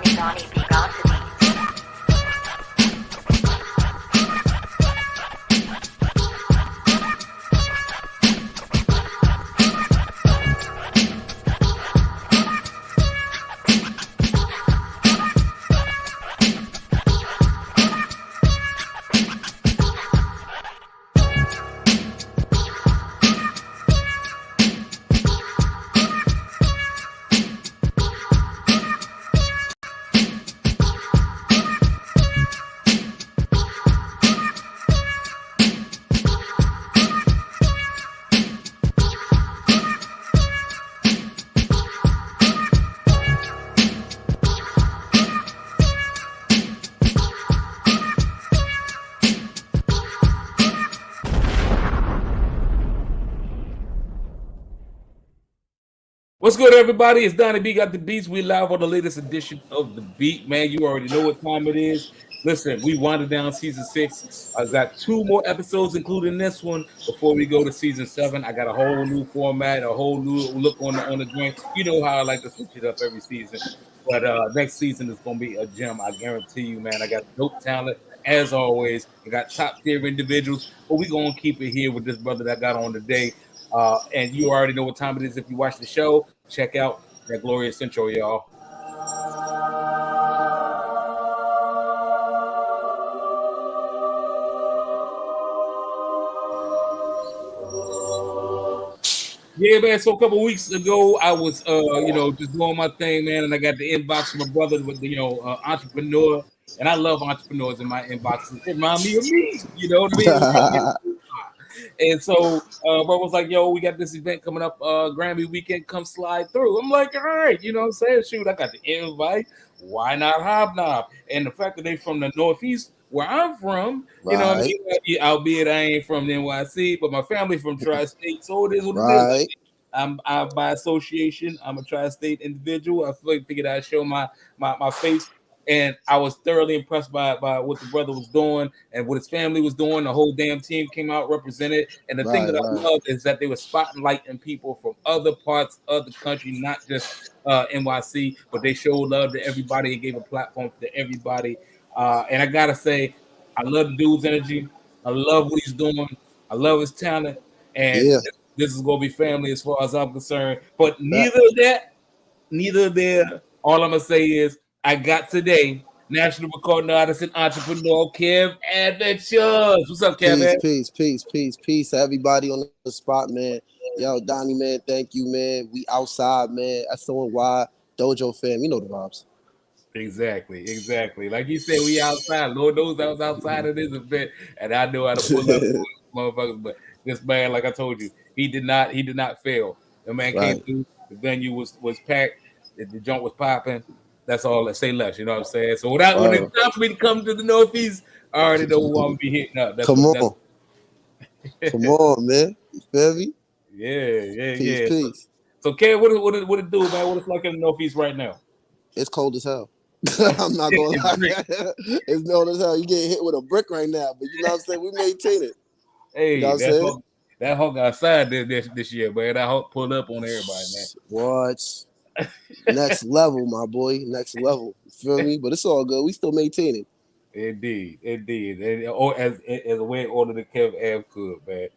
Donnie B. GotDaBeats. What's good, everybody? It's Donnie B. Got the Beats. We live on the latest edition of The Beat, man. You already know what time it is. Listen, we winded down season 6. I got 2 more episodes, including this one, before we go to season 7. I got a whole new format, a whole new look on the joint. You know how I like to switch it up every season. But next season is going to be a gem. I guarantee you, man. I got dope talent, as always. I got top-tier individuals. But we're going to keep it here with this brother that I got on today. And you already know what time it is if you watch the show. Check out that glorious intro, y'all. Yeah, man. So a couple weeks ago, I was, just doing my thing, man, and I got the inbox from my brother with the, entrepreneur, and I love entrepreneurs in my inboxes. It remind me of me, you know what I mean? And so, bro was like, "Yo, we got this event coming up, Grammy weekend. Come slide through." I'm like, "All right, you know what I'm saying? Shoot, I got the invite. Why not hobnob?" And the fact that they from the Northeast, where I'm from, you know what I mean? Albeit I ain't from the NYC, but my family from Tri-State, so it is what it is. I'm by association. I'm a Tri-State individual. I figured I'd show my face. And I was thoroughly impressed by what the brother was doing and what his family was doing. The whole damn team came out represented. And the thing that I love is that they were spotlighting people from other parts of the country, not just NYC, but they showed love to everybody and gave a platform to everybody. And I gotta say, I love the dude's energy. I love what he's doing. I love his talent. And this is gonna be family as far as I'm concerned. But neither there. All I'm gonna say is I got today national recording artist and entrepreneur Kev Adven. What's up, Kev? Peace to everybody on the spot, man. Yo, Donnie, man, thank you, man. We outside, man. SONY Dojo fam, you know the vibes. Exactly. Like you said, we outside. Lord knows I was outside of this event, and I know how to pull up motherfuckers. But this man, like I told you, he did not fail. The man came through. The venue was packed. The joint was popping. That's all. Let's say less. You know what I'm saying? So when it's time for me to come to the Northeast, I already know who I'm gonna be hitting up. Come on, man. You feel me? Yeah. Peace. So Kev, what it do, man? What it's like in the Northeast right now? It's cold as hell. I'm not gonna lie. It's cold as hell. You get hit with a brick right now, but you know what I'm saying? We maintain it. Hey, you know that hawk outside this year, man. That hawk pulled up on everybody, man. What? Next level, my boy. Next level. You feel me? But it's all good. We still maintain it. Indeed. And, as a way in order the Kev Ave could, man.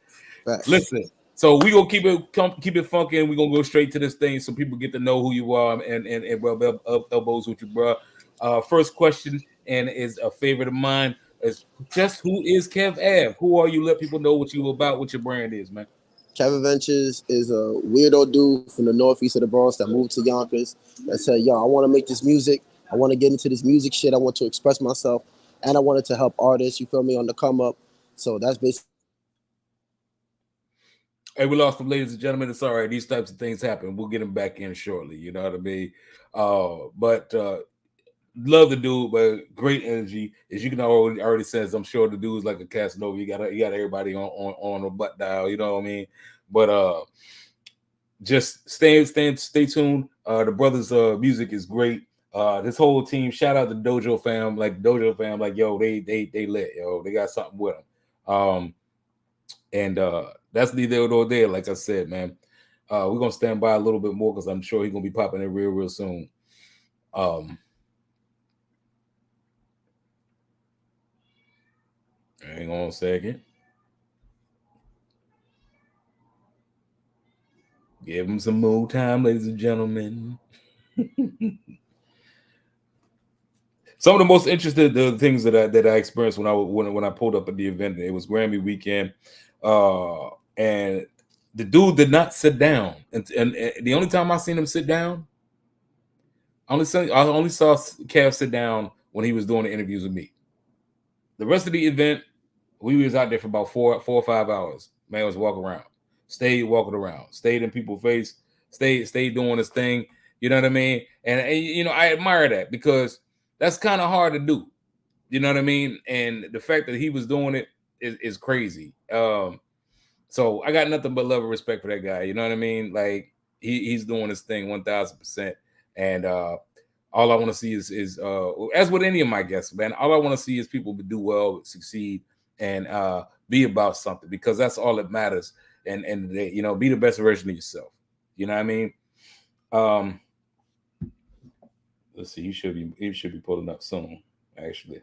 Facts. Listen, so we gonna keep it funky, and we gonna go straight to this thing so people get to know who you are and rub elbows with you, bro. First question, and is a favorite of mine, is just who is Kev Ave? Who are you? Let people know what you about, what your brand is, man. Kev Adventures is a weirdo dude from the northeast of the Bronx that moved to Yonkers and said, "Yo, I want to make this music. I want to get into this music shit. I want to express myself, and I wanted to help artists. You feel me, on the come up." So that's basically. Hey, we lost them, ladies and gentlemen. It's all right. These types of things happen. We'll get them back in shortly. You know what I mean? But love the dude, but great energy. As you can already says, I'm sure the dude's like a Casanova. You got everybody on a butt dial. You know what I mean? But just stay tuned. The brothers' music is great. This whole team, shout out to Dojo fam, like yo, they lit, yo, they got something with them. And that's neither nor there. Like I said, man, we're gonna stand by a little bit more because I'm sure he's gonna be popping in real soon. Hang on a second. Give him some more time, ladies and gentlemen. Some of the most interesting things that I experienced when I pulled up at the event, it was Grammy weekend, and the dude did not sit down. And the only time I seen him sit down, I only saw Kev sit down when he was doing the interviews with me. The rest of the event, we was out there for about 4 or 5 hours. Man was walking around, stayed walking around, stayed in people's face, stayed doing his thing. You know what I mean? And you know, I admire that because that's kind of hard to do. You know what I mean? And the fact that he was doing it is crazy. So I got nothing but love and respect for that guy. You know what I mean? Like he's doing his thing 1000%. And all I want to see is as with any of my guests, man, all I want to see is people do well, succeed, and be about something, because that's all that matters. And they, you know, be the best version of yourself. You know what I mean? Let's see. He should be pulling up soon, actually.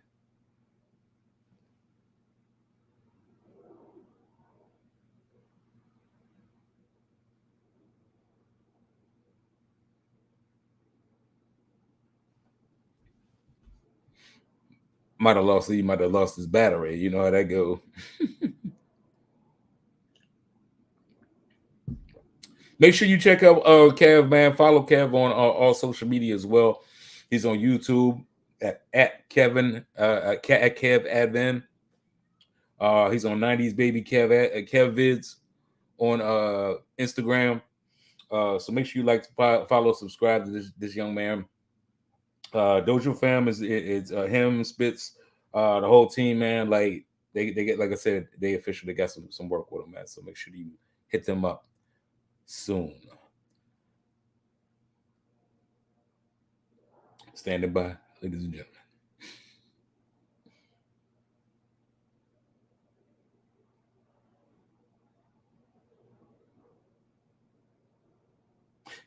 He might have lost his battery. You know how that go. Make sure you check out Kev, man. Follow Kev on all social media as well. He's on YouTube at Kev Adven. He's on 90s Baby Kev Vids on Instagram. So make sure you like, follow, subscribe to this young man. Dojo Fam is him, Spitz, the whole team, man. Like they get, like I said, they officially got some work with them, man. So make sure you hit them up soon. Standing by, ladies and gentlemen.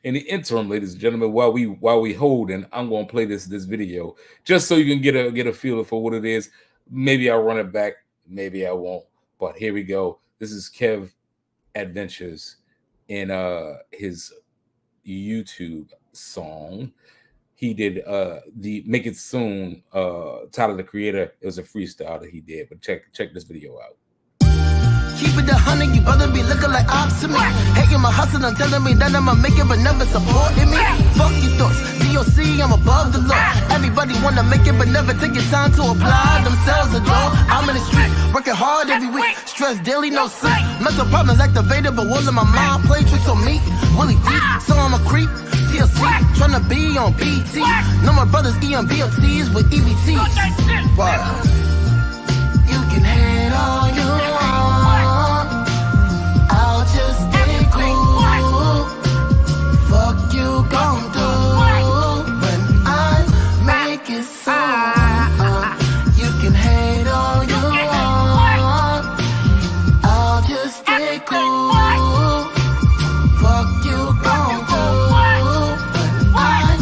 In the interim, ladies and gentlemen, while we holding, I'm gonna play this video just so you can get a feel for what it is. Maybe I'll run it back, maybe I won't. But here we go. This is Kev Adventures in his YouTube song. He did the Make It Soon, Tyler the Creator. It was a freestyle that he did, but check this video out. Keep it 100, you brother be looking like ops to me. Hating my hustle and telling me that I'ma make it, but never supporting me. Fuck your thoughts, DOC, I'm above the law. Everybody wanna make it, but never take your time to apply themselves a draw. I'm in the street, working hard every week. Stress daily, no sleep. Mental problems activated, but walls in my mind play tricks on me. Willie deep, so I'm a creep. TLC, tryna be on BT. No more brothers, EMBOTs with EBTs. Wow. You can hate all you want. I'll just stay cool. Fuck you gon' do when I make it so. You can hate all you want. I'll just stay cool. Fuck you gon' do when I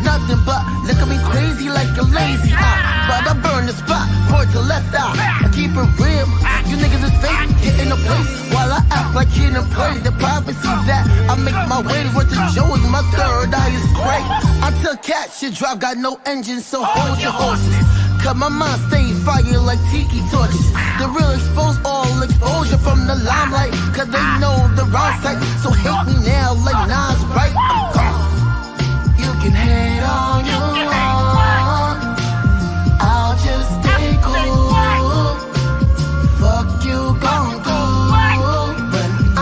nothing but look at me crazy like you're lazy. But I burn the spot, point to left eye. I keep it real. You niggas is fake, hitting the place while I act like he didn't play. The privacy that I make my way with the Joey, my third eye is great. I took cat shit drive, got no engine, so hold your horses. Cause my mind stays fire like tiki torches. The real expose all exposure from the limelight. Cause they know the wrong side, so hate me now like Nas, right? I'm gone. You can hate all you want. I'll just stay cool. Fuck you gon' do when I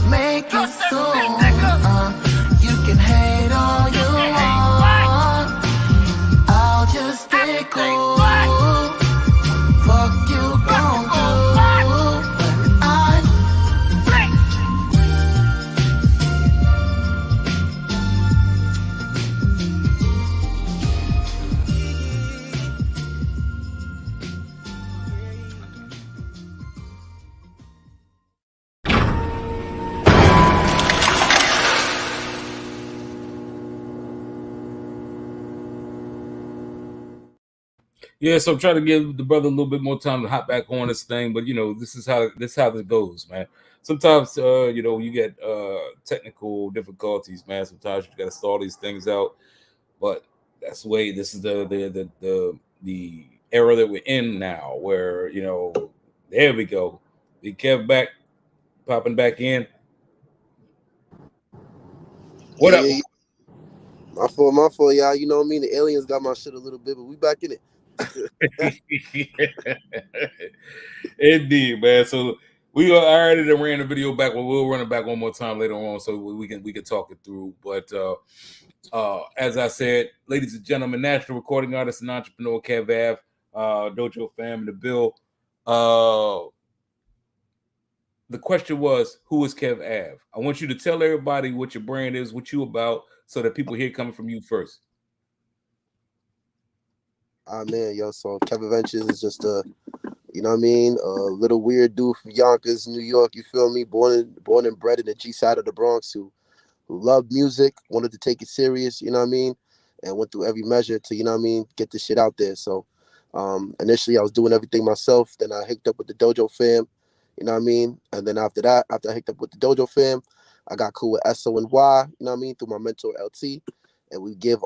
make it soon. You can hate all you want. I'll just stay cool. Fuck you gon' do when I Yeah, so I'm trying to give the brother a little bit more time to hop back on this thing, but you know, this is how this goes, man. Sometimes you know, you get technical difficulties, man. Sometimes you gotta stall these things out. But that's the way this is the era that we're in now, where you know, there we go. Big Kev back, popping back in. What Yeah, up? yeah, yeah. My fault, y'all. You know what I mean? The aliens got my shit a little bit, but we back in it. Indeed, man. So we are already done ran the video back, but we'll run it back one more time later on so we can talk it through. But as I said, ladies and gentlemen, national recording artist and entrepreneur Kev Ave, Dojo fam in the bill. The question was, who is Kev Ave? I want you to tell everybody what your brand is, what you about, so that people hear coming from you first. Man, yo, so Kevin Ventures is just you know what I mean, a little weird dude from Yonkers, New York. You feel me? Born and bred in the G side of the Bronx, who loved music, wanted to take it serious. You know what I mean, and went through every measure to, you know what I mean, get this shit out there. So, initially I was doing everything myself. Then I hooked up with the Dojo fam. You know what I mean, and then after that, after I hooked up with the Dojo fam, I got cool with SO and Y. You know what I mean, through my mentor LT, and we give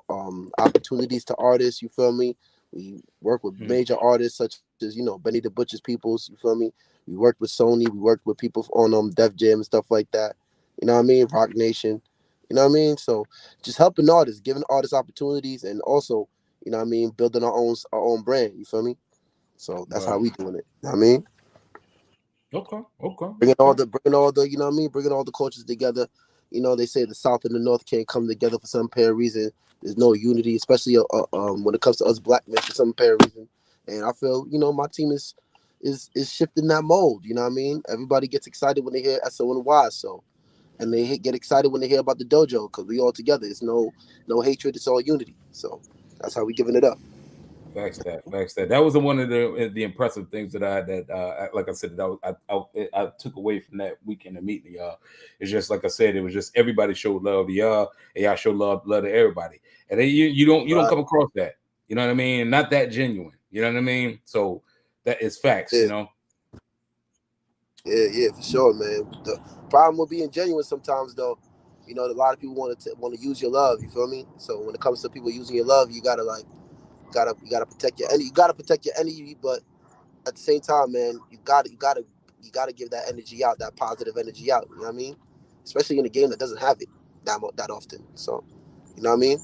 opportunities to artists. You feel me? We work with major artists such as, you know, Benny the Butcher's Peoples. You feel me? We worked with Sony. We worked with people on Def Jam and stuff like that. You know what I mean? Rock Nation. You know what I mean? So just helping artists, giving artists opportunities, and also, you know what I mean, building our own brand. You feel me? So that's how Right. we doing it. You know what I mean? Okay. Bringing all the, you know what I mean, bringing all the cultures together. You know, they say the South and the North can't come together for some apparent reason. There's no unity, especially when it comes to us black men for some apparent reason. And I feel, you know, my team is shifting that mold. You know what I mean? Everybody gets excited when they hear SO and Y. So, and they get excited when they hear about the dojo because we all together. It's no hatred. It's all unity. So that's how we giving it up. Facts that. That was one of the impressive things that like I said, that I took away from that weekend immediately. It's just like I said, it was just everybody showed love to y'all, and y'all showed love to everybody, and then you don't come across that. You know what I mean? Not that genuine. You know what I mean? So that is facts. Yeah. You know. Yeah, for sure, man. The problem with being genuine sometimes, though, you know, a lot of people want to use your love. You feel me? So when it comes to people using your love, you gotta protect your energy. You gotta protect your energy, but at the same time, man, you gotta give that energy out, that positive energy out. You know what I mean? Especially in a game that doesn't have it that often. So, you know what I mean?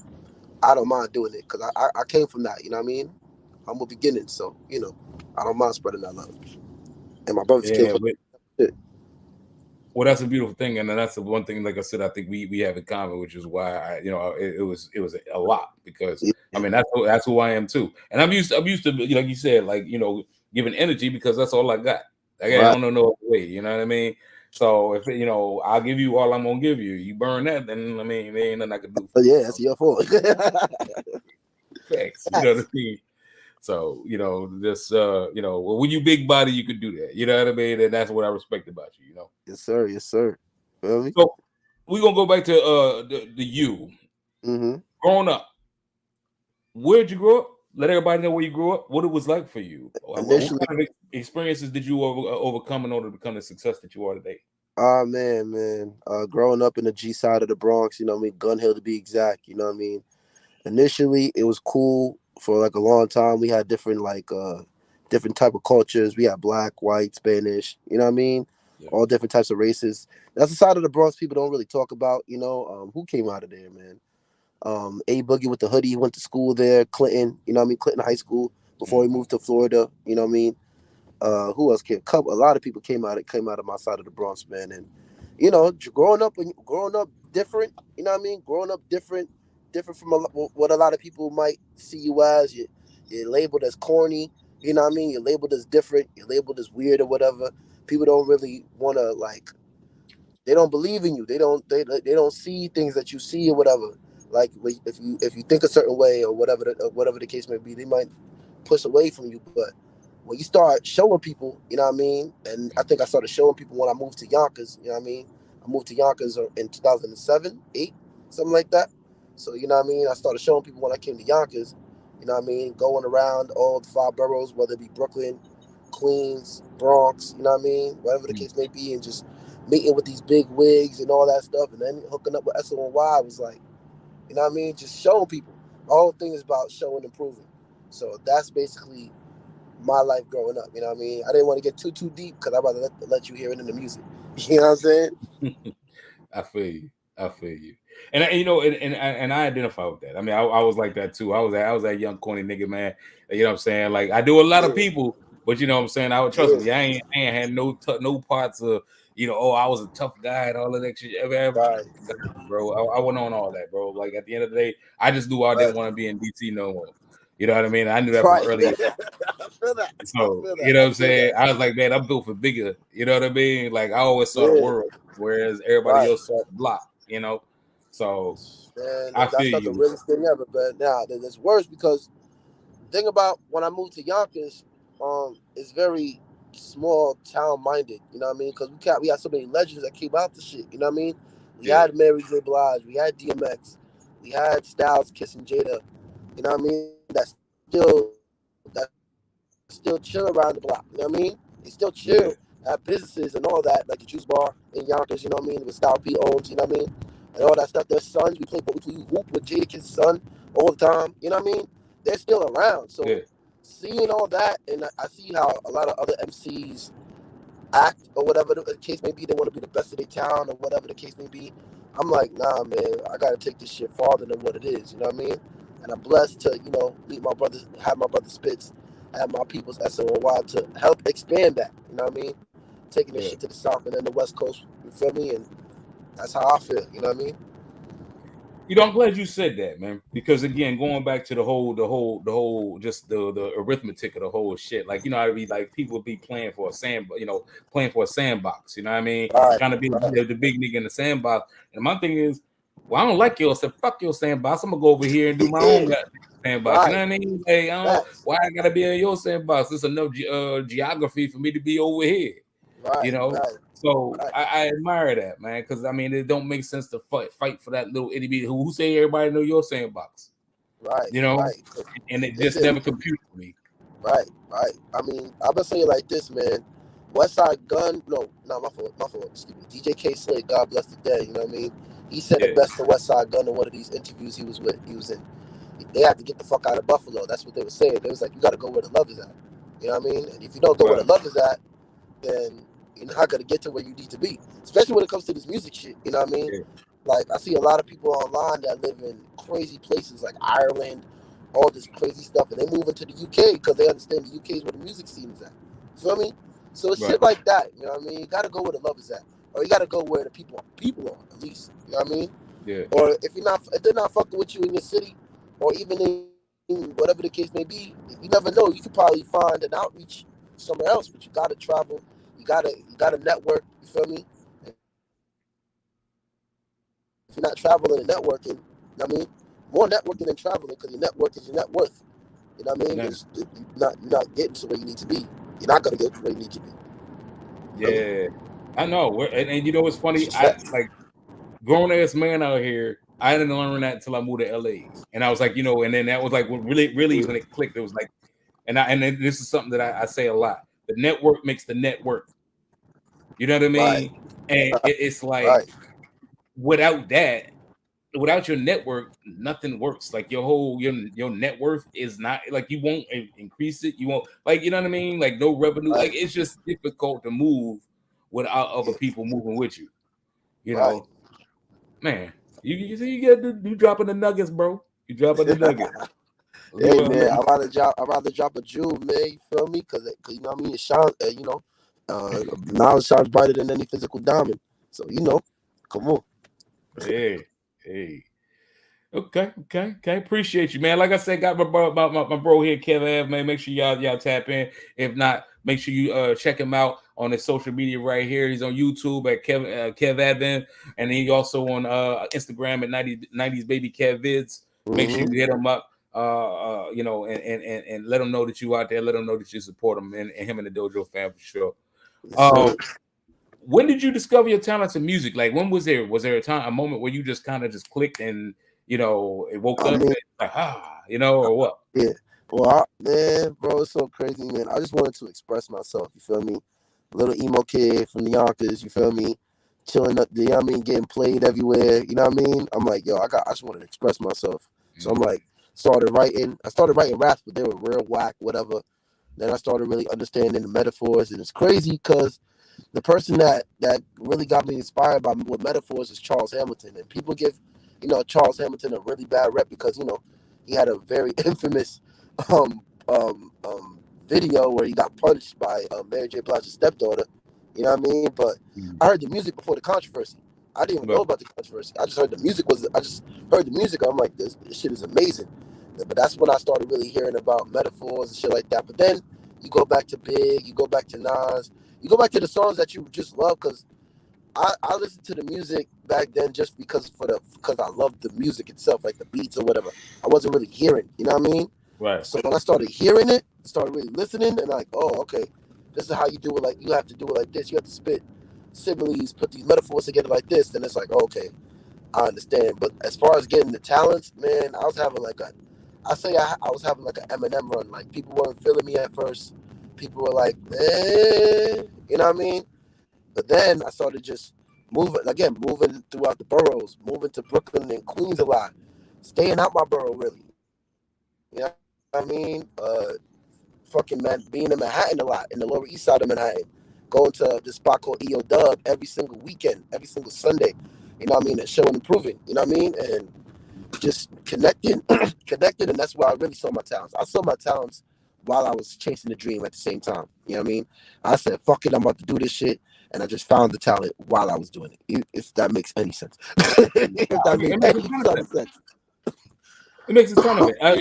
I don't mind doing it because I came from that. You know what I mean? I'm a beginning, so you know, I don't mind spreading that love. And my brothers came Yeah. from it. Well, that's a beautiful thing, and that's the one thing. Like I said, I think we have in common, which is why it was a lot because I Yeah. mean that's who I am too, and I'm used to like you said, like giving energy because that's all I got. Like, I Right. don't know no other way. You know what I mean? So if I'll give you all I'm gonna give you. You burn that, then I mean there ain't nothing I can do But for you. yeah, that's your fault. Facts. You know what I mean? So this well, when you big body, you could do that. You know what I mean? And that's what I respect about you. Yes, sir. Yes, sir. Feel me? So we're gonna go back to the you Mm-hmm. growing up. Where'd you grow up? Let everybody know where you grew up. What it was like for you. What Initially, kind of experiences did you overcome in order to become the success that you are today? man. Growing up in the G side of the Bronx, you know what I mean, Gun Hill to be exact, you know what I mean. Initially, it was cool for like a long time. We had different type of cultures. We had black, white, Spanish, you know what I mean? Yeah. All different types of races. That's the side of the Bronx people don't really talk about, you know. Who came out of there, man? A Boogie with the hoodie, he went to school there, Clinton, you know what I mean, Clinton High School before he moved to Florida, you know what I mean? Who else came? A lot of people came out of my side of the Bronx, man. And you know, growing up different, you know what I mean? Growing up different from what a lot of people might see you as. You're labeled as corny, you know what I mean? You're labeled as different, you're labeled as weird or whatever. People don't really want to they don't believe in you. They don't see things that you see or whatever. Like if you think a certain way or whatever the case may be, they might push away from you. But when you start showing people, you know what I mean? And I think I started showing people when I moved to Yonkers, you know what I mean? I moved to Yonkers in 2007, 8, something like that. So, you know what I mean? I started showing people when I came to Yonkers. You know what I mean? Going around all the 5 boroughs, whether it be Brooklyn, Queens, Bronx, you know what I mean? Whatever the case may be, and just meeting with these big wigs and all that stuff, and then hooking up with SONY was like, you know what I mean? Just showing people. The whole thing is about showing and proving. So that's basically my life growing up. You know what I mean? I didn't want to get too deep because I'd rather let you hear it in the music. You know what I'm saying? I feel you. I feel you. And you know, and I identify with that. I mean, I was like that too. I was that young corny nigga, man. You know what I'm saying? Like I do a lot of people, but you know what I'm saying? I would trust me. I ain't had no parts of, you know, oh, I was a tough guy and all of that shit. Ever. Bro, I went on all that, bro. Like at the end of the day, I just knew I didn't want to be in DC no more. You know what I mean? I knew that from early. I feel that. So you know what I'm saying? I was like, man, I'm built for bigger. You know what I mean? Like I always saw the world, whereas everybody else saw the block. You know, so man, I that's feel not you. the realest thing ever. But now it's worse because the thing about when I moved to Yonkers, it's very small town minded. You know what I mean? Because we had so many legends that came out the shit. You know what I mean? We had Mary J. Blige, we had DMX, we had Styles kissing Jada. You know what I mean? That's still chill around the block. You know what I mean? They still chill, have businesses and all that, like the Juice Bar in Yonkers. You know what I mean? With Style P owns. You know what I mean? And all that stuff. Their sons, we hoop with Jadakiss' son all the time. You know what I mean? They're still around. So seeing all that, and I see how a lot of other MCs act or whatever the case may be. They want to be the best of their town or whatever the case may be. I'm like, nah, man, I got to take this shit farther than what it is. You know what I mean? And I'm blessed to, you know, meet my brothers, have my brother Spitz, have my people's SOY to help expand that. You know what I mean? Taking this shit to the South and then the West Coast. You feel me? And that's how I feel. You know what I mean? You know, I'm glad you said that, man. Because again, going back to the whole, just the arithmetic of the whole shit. Like, you know, I'd be like, people be playing for a sandbox. You know what I mean? Trying to be the big nigga in the sandbox. And my thing is, well, I don't like yours. So fuck your sandbox. I'm gonna go over here and do my own sandbox. You know what I mean? Hey, why I gotta be in your sandbox? There's enough geography for me to be over here. You know. So I admire that, man, because I mean it don't make sense to fight for that little itty bitty who say everybody know your sandbox, right? You know, and it just never computed for me. Right. I mean, I'm gonna say it like this, man. Westside Gun, no, my fault. Excuse me. DJ K Slade, God bless the dead. You know what I mean? He said the best for Westside Gun in one of these interviews he was in. They had to get the fuck out of Buffalo. That's what they were saying. They was like, you got to go where the love is at. You know what I mean? And if you don't go where the love is at, then you're not gonna get to where you need to be. Especially when it comes to this music shit. You know what I mean? Like I see a lot of people online that live in crazy places like Ireland, all this crazy stuff, and they move into the UK because they understand the UK is where the music scene is at. You feel me? So it's shit like that. You know what I mean? You gotta go where the love is at, or you gotta go where the people are at least. You know what I mean? Yeah. Or if they're not fucking with you in your city, or even in whatever the case may be, you never know. You could probably find an outreach somewhere else, but you gotta travel. You gotta network. You feel me? If you're not traveling and networking, you know what I mean? More networking than traveling, because your network is your net worth. You know what I mean? You're not getting to where you need to be. You're not gonna get to where you need to be. Yeah, I know. And you know what's funny? I like grown ass man out here. I didn't learn that until I moved to LA, and I was like, you know, and then that was like really when it clicked. It was like, and then this is something that I say a lot. The network makes the network. You know what I mean? And it's like without that, without your network, nothing works. Like your net worth is not like you won't increase it. You won't like you know what I mean. Like no revenue. Like it's just difficult to move without other people moving with you. You know, man. You get you dropping the nuggets, bro. You dropping the nuggets. Hey man, I'd rather drop a jewel, man. You feel me? Cause you know what I mean. It shines, knowledge shines brighter than any physical diamond. So you know, come on. Hey. Okay. Appreciate you, man. Like I said, got my bro here, Kev Ave, man. Make sure y'all tap in. If not, make sure you check him out on his social media right here. He's on YouTube at Kev Adven, and he also on Instagram at 90s Baby Kev Vids. Make sure you hit him up. You know, and let him know that you out there. Let him know that you support him and him and the Dojo fam for sure. When did you discover your talents in music? Like, when was there a moment where you just kind of just clicked and you know it woke up and like, you know, or what? Yeah. Well, man, bro, it's so crazy, man. I just wanted to express myself. You feel me? Little emo kid from the Yonkers. You feel me? Chilling up, you know what I mean? Getting played everywhere. You know what I mean? I'm like, yo, I just wanted to express myself. So I'm like, started writing. I started writing raps, but they were real whack, whatever. Then I started really understanding the metaphors, and it's crazy because the person that really got me inspired by with metaphors is Charles Hamilton, and people give Charles Hamilton a really bad rep because he had a very infamous um, um, um, video where he got punched by Mary J. Blige's stepdaughter. You know what I mean? But I heard the music before the controversy. I didn't even know about the controversy. I just heard the music. I'm like, this shit is amazing. But that's when I started really hearing about metaphors and shit like that. But then you go back to Big, you go back to Nas, you go back to the songs that you just love, because I listened to the music back then just because I loved the music itself, like the beats or whatever. I wasn't really hearing, you know what I mean? Right. So when I started hearing it, started really listening, and like, oh, okay, this is how you do it. Like, you have to do it like this. You have to spit similes, put these metaphors together like this. Then it's like, oh, okay, I understand. But as far as getting the talents, man, I was having like I was having like an Eminem run. Like, people weren't feeling me at first. People were like, you know what I mean? But then I started just moving throughout the boroughs, moving to Brooklyn and Queens a lot, staying out my borough really. You know what I mean? Being in Manhattan a lot, in the Lower East Side of Manhattan, going to this spot called EO Dub every single weekend, every single Sunday. You know what I mean? And showing and proving. You know what I mean? And just connected, and that's where I really saw my talents. I saw my talents while I was chasing the dream at the same time. You know what I mean? I said, fuck it, I'm about to do this shit. And I just found the talent while I was doing it. If that makes any sense. If that makes any sense. It makes a ton of it. Like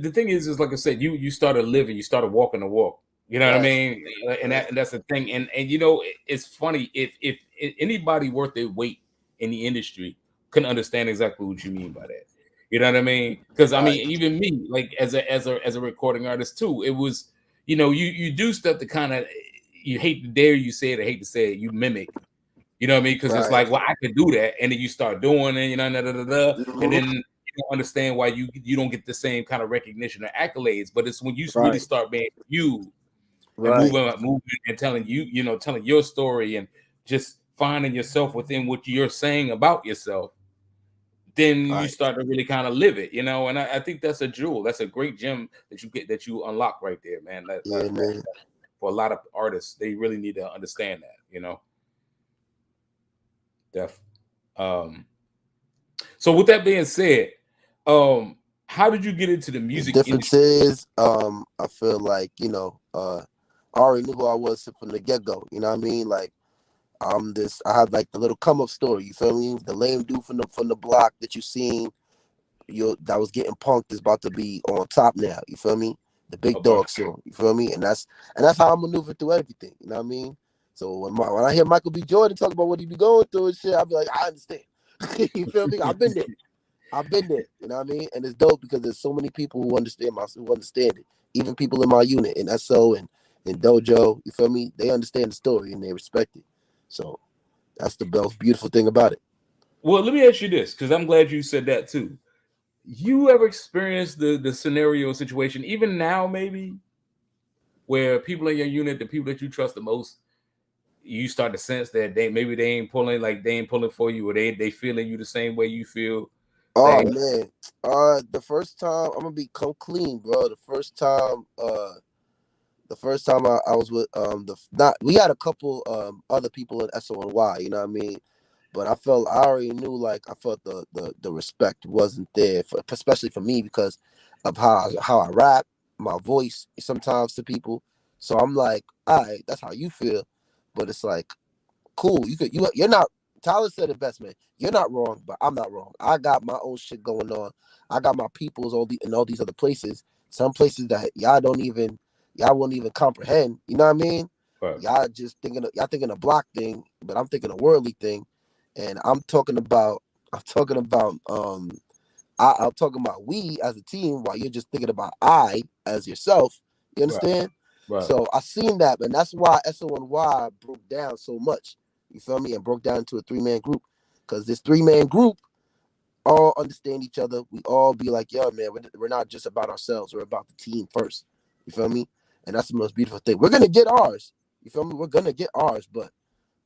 the thing is like I said, you started living, you started walking the walk. You know what I mean? And that's the thing. And it's funny if anybody worth their weight in the industry can understand exactly what you mean by that. You know what I mean? Because I mean, even me, like as a recording artist too, it was, you do stuff to kind of, you hate to dare you say it, I hate to say it, you mimic. You know what I mean? Because it's like, well, I could do that, and then you start doing it, and then you don't understand why you don't get the same kind of recognition or accolades. But it's when you really start being you, and moving and telling telling your story and just finding yourself within what you're saying about yourself, then you start to really kind of live it, And I think that's a jewel. That's a great gem that you unlock right there, man. Man. For a lot of artists, they really need to understand that, So with that being said, how did you get into the music industry? Is I feel like I already knew who I was from the get-go. You know what I mean? Like, I have like the little come up story. You feel me? The lame dude from the block that you seen, that was getting punked is about to be on top now. You feel me? The big dog show. You feel me? And that's how I maneuver through everything. You know what I mean? So when I hear Michael B. Jordan talk about what he be going through and shit, I'll be like, I understand. You feel me? I've been there. You know what I mean? And it's dope because there's so many people who understand it. Even people in my unit, in SO and in Dojo, you feel me? They understand the story and they respect it. So that's the most beautiful thing about it. Well, let me ask you this, because I'm glad you said that too. You ever experienced the scenario situation, even now maybe, where people in your unit, the people that you trust the most, you start to sense that they ain't pulling for you, or they feeling you the same way you feel? Oh man. The first time, I'm gonna come clean, bro. The first time I was with we had a couple other people in SONY, you know what I mean? But I already knew, I felt the respect wasn't there, especially for me, because of how I rap, my voice sometimes to people. So I'm like, all right, that's how you feel. But it's like, cool. You're not. Tyler said it best, man. You're not wrong, but I'm not wrong. I got my own shit going on. I got my peoples in all these other places. Some places that y'all won't even comprehend. You know what I mean? Right. Y'all thinking a block thing, but I'm thinking a worldly thing. And I'm talking about we as a team, while you're just thinking about I as yourself. You understand? Right. So I seen that, and that's why SONY broke down so much. You feel me? And broke down into a 3-man group, because this 3-man group, all understand each other. We all be like, yo, man, we're not just about ourselves. We're about the team first. You feel me? And that's the most beautiful thing. We're gonna get ours. You feel me? We're gonna get ours, but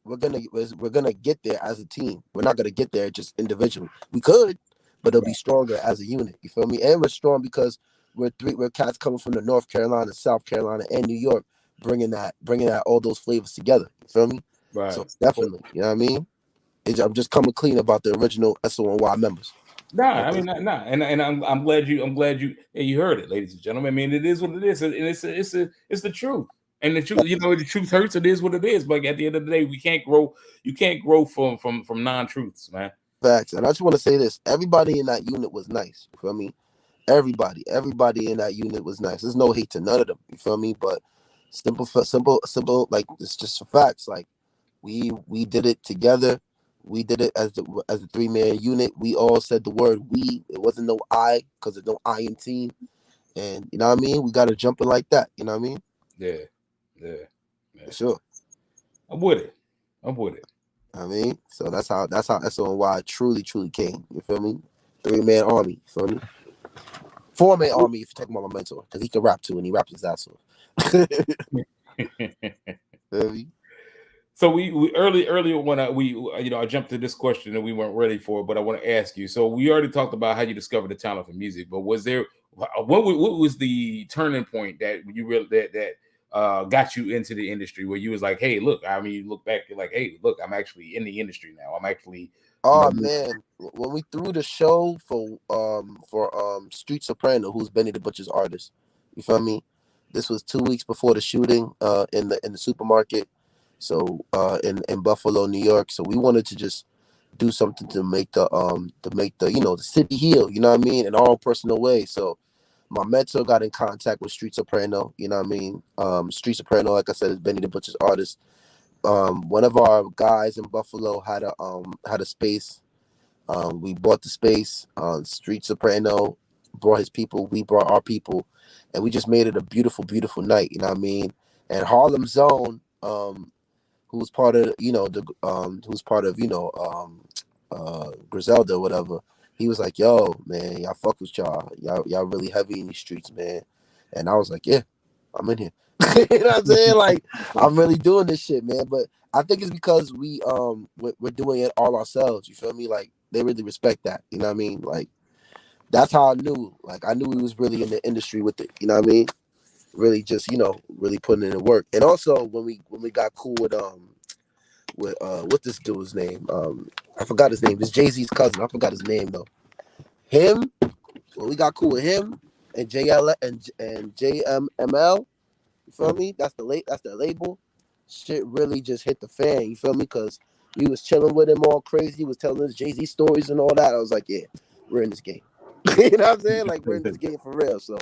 we're gonna get there as a team. We're not gonna get there just individually. We could, but it'll be stronger as a unit. You feel me? And we're strong because we're cats coming from the North Carolina, South Carolina, and New York, bringing that all those flavors together. You feel me? Right. So definitely, you know what I mean? I'm just coming clean about the original SONY members. Nah, I mean, nah, and I'm glad you heard it, ladies and gentlemen. I mean, it is what it is, and it's the truth. And the truth, the truth hurts. It is what it is. But at the end of the day, we can't grow. You can't grow from non-truths, man. Facts. And I just want to say this: everybody in that unit was nice. You feel me? Everybody in that unit was nice. There's no hate to none of them. You feel me? But simple. Like it's just facts. Like we did it together. We did it as the 3-man unit. We all said the word "we." It wasn't no "I" because there's no "I" in team. And you know what I mean? We got to jump in like that. You know what I mean? Yeah. For sure. I'm with it. I mean, so that's how SONY truly came. You feel me? 3-man army. You feel me? 4-man army if you're talking about my mentor, because he can rap too, and he raps his ass off. Feel me? So we earlier when I jumped to this question and we weren't ready for it, but I want to ask you. So we already talked about how you discovered the talent for music, but was there what was the turning point that you really that got you into the industry where you was like, hey, look, I mean, you look back, you're like, hey, look, I'm actually in the industry now. I'm actually. Man, when we threw the show for Street Soprano, who's Benny the Butcher's artist, you feel me? This was 2 weeks before the shooting in the supermarket. So in Buffalo, New York. So we wanted to just do something to make the the city heal, you know what I mean, in our own personal way. So my mentor got in contact with Street Soprano, you know what I mean. Street Soprano, like I said, is Benny the Butcher's artist. One of our guys in Buffalo had a space. We bought the space. Street Soprano brought his people, we brought our people, and we just made it a beautiful, beautiful night, you know what I mean. And Harlem Zone, who's part of Griselda or whatever, he was like, yo, man, y'all fuck with y'all really heavy in these streets, man. And I was like, yeah, I'm in here. You know what I'm saying? Like, I'm really doing this shit, man. But I think it's because we're doing it all ourselves, you feel me? Like, they really respect that, you know what I mean? Like, that's how I knew he was really in the industry with it, you know what I mean? Really just, really putting in the work. And also when we got cool with what this dude's name, I forgot his name. It's Jay-Z's cousin. I forgot his name though. Him, when we got cool with him and JL and JMML, you feel me? That's the label. Shit really just hit the fan, you feel me? Because we was chilling with him all crazy. He was telling us Jay-Z stories and all that. I was like, yeah, we're in this game. You know what I'm saying? Like, we're in this game for real. So,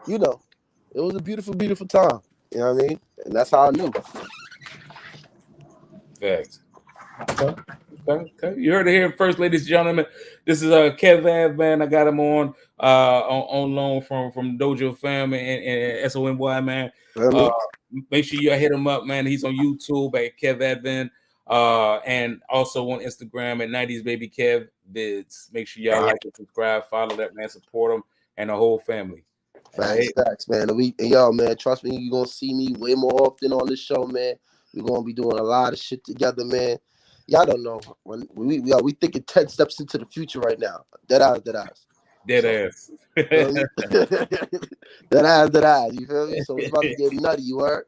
it was a beautiful, beautiful time. You know what I mean? And that's how I knew. Facts. Okay. You heard it here first, ladies and gentlemen. This is Kev Ave, man. I got him on loan from Dojo Fam and SONY, man. Make sure you hit him up, man. He's on YouTube at Kev Adven, and also on Instagram at 90s Baby Kev Vids. Make sure y'all like and subscribe, follow that man, support him, and the whole family. Facts, man. Yo, man, trust me, you're gonna see me way more often on this show, man. We're gonna be doing a lot of shit together, man. Y'all don't know when we thinking 10 steps into the future right now. Dead ass. Dead ass. Dead ass. You feel me? So it's about to get nutty. You heard?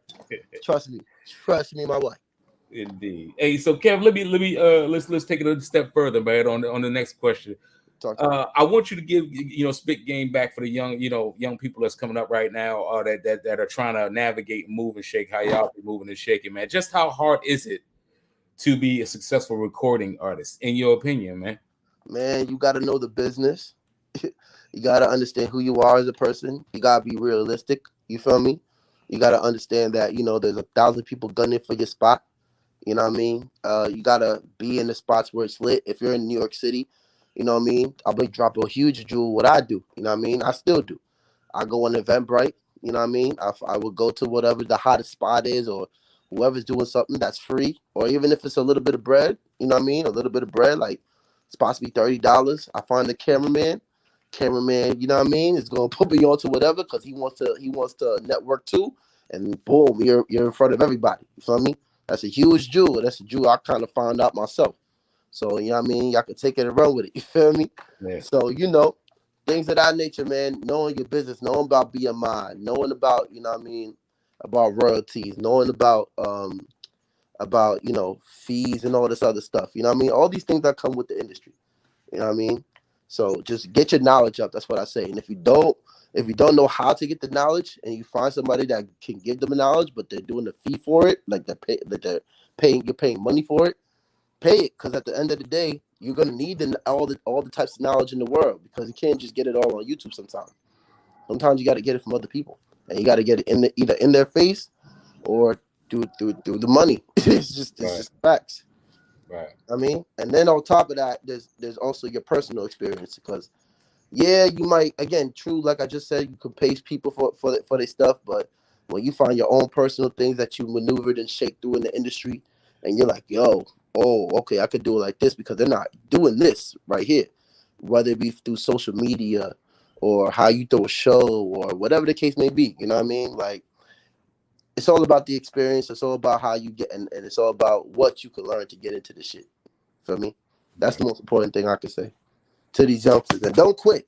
Trust me, my wife. Indeed. Hey, so Kev, let's take it a step further, man. On the next question. I want you to give spit game back for the young people that's coming up right now, that are trying to navigate, move and shake. How y'all be moving and shaking, man? Just how hard is it to be a successful recording artist, in your opinion, man? Man, you got to know the business. You got to understand who you are as a person. You got to be realistic. You feel me? You got to understand that there's 1,000 people gunning for your spot. You know what I mean? You got to be in the spots where it's lit. If you're in New York City, you know what I mean? I'll be dropping a huge jewel. What I do, you know what I mean? I still do. I go on Eventbrite, you know what I mean? I would go to whatever the hottest spot is, or whoever's doing something that's free, or even if it's a little bit of bread, you know what I mean? A little bit of bread, like It's possibly $30. I find the cameraman, you know what I mean, is gonna put me onto whatever because he wants to network too, and boom, you're in front of everybody. You feel me? That's a huge jewel. That's a jewel I kind of found out myself. So you know what I mean, y'all can take it and run with it. You feel me? Yeah. So things of that nature, man. Knowing your business, knowing about BMI, knowing about about royalties, knowing about fees and all this other stuff. You know what I mean? All these things that come with the industry. You know what I mean? So just get your knowledge up. That's what I say. And if you don't know how to get the knowledge, and you find somebody that can give them the knowledge, but they're doing the fee for it, like you're paying money for it, pay it, because at the end of the day, you're gonna need all the types of knowledge in the world, because you can't just get it all on YouTube. Sometimes you got to get it from other people, and you got to get it either in their face or through the money. It's just facts. Right. I mean, and then on top of that, there's also your personal experience, because you might, again, true, like I just said, you can pay people for their stuff, but when you find your own personal things that you maneuvered and shaped through in the industry, and you're like, okay, I could do it like this because they're not doing this right here, whether it be through social media or how you throw a show or whatever the case may be. You know what I mean? Like, it's all about the experience. It's all about how you get, and it's all about what you can learn to get into the shit. Feel me? That's the most important thing I can say to these youngsters. And don't quit.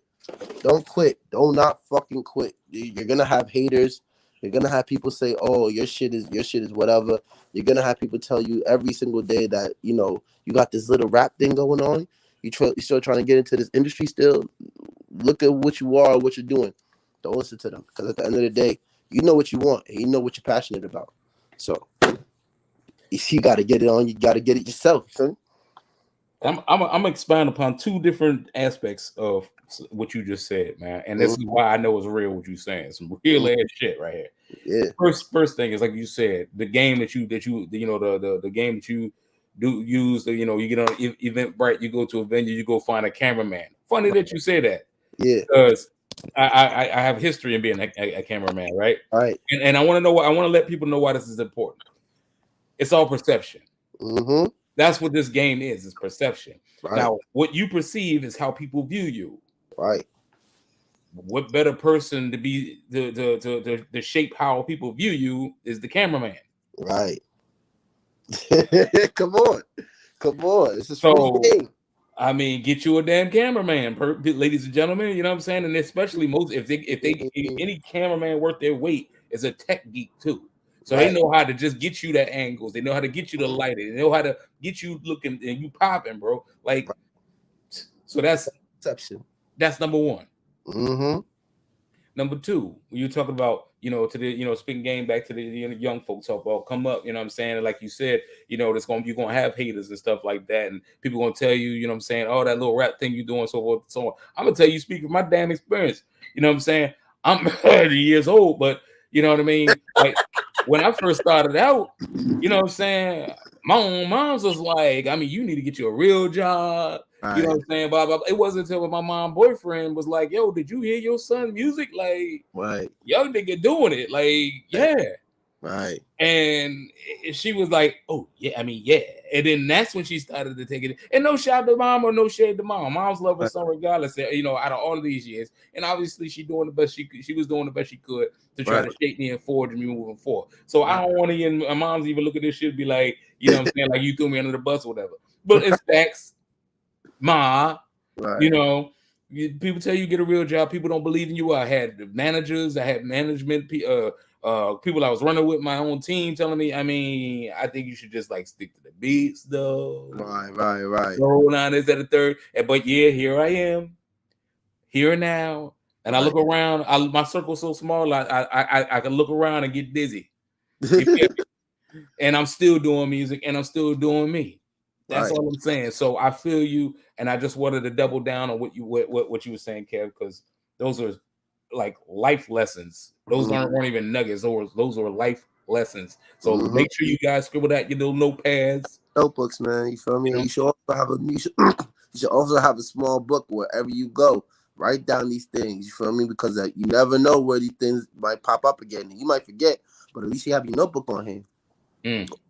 Don't quit. Don't not fucking quit. You're gonna have haters. You're gonna have people say, "Oh, your shit is whatever." You're gonna have people tell you every single day that you got this little rap thing going on. You're still trying to get into this industry. Still, look at what you are, what you're doing. Don't listen to them, because at the end of the day, you know what you want and you know what you're passionate about. So you got to get it on. You got to get it yourself. Son. I'm expand upon two different aspects of what you just said, man, and this is why I know it's real what you're saying. Some real ass shit right here. Yeah. First thing is, like you said, the game that you the game that you do use. You get on Eventbrite, you go to a venue, you go find a cameraman. Funny that you say that. Yeah. Because I have history in being a cameraman, right? Right. And I want to know why. I want to let people know why this is important. It's all perception. Mm-hmm. That's what this game is. It's perception. Right. Now, what you perceive is how people view you. Right. What better person to be to shape how people view you is the cameraman. Right. Come on. This is so. Game. I mean, get you a damn cameraman, ladies and gentlemen. You know what I'm saying? And especially if any cameraman worth their weight is a tech geek too. So They know how to just get you the angles. They know how to get you the lighting. They know how to get you looking and you popping, bro. Like, so that's perception. That's number one. Mm-hmm. Number two, when you talk about, to the, speaking game back to the young folks, talk about come up, you know what I'm saying? And like you said, you're going to have haters and stuff like that. And people going to tell you, you know what I'm saying? Oh, that little rap thing you're doing, so forth and so on. I'm going to tell you, speaking of my damn experience, you know what I'm saying? I'm 30 years old, but you know what I mean? Like, when I first started out, you know what I'm saying? My own mom's was like, I mean, you need to get you a real job. Right. You know what I'm saying? Blah, blah, blah. It wasn't until my mom boyfriend was like, yo, did you hear your son music? Like, right. Young nigga doing it. Like, yeah. Right. And she was like, oh, yeah, I mean, yeah. And then that's when she started to take it. And no shade to mom or no shade to mom. Mom's love her son regardless, out of all of these years. And obviously she doing the best she was doing the best she could to try to shape me and forge me moving forward. So I don't want to hear my mom's even look at this shit and be like, you know what I'm saying? Like, you threw me under the bus or whatever. But it's facts. Ma, people tell you get a real job. People don't believe in you. I had managers. I had management. People I was running with my own team telling me, I mean, I think you should just like stick to the beats, though. Right. Hold on, is at a third. But yeah, here I am, here and now. And I look around. My circle's so small. I can look around and get dizzy. And I'm still doing music, and I'm still doing me. That's all I'm saying. So I feel you, and I just wanted to double down on what you were saying, Kev, because those are like life lessons. Those weren't even nuggets. Those are life lessons. So make sure you guys scribble that your little notepads, notebooks, man. You feel me? You should also have a small book wherever you go. Write down these things. You feel me? Because you never know where these things might pop up again. You might forget, but at least you have your notebook on hand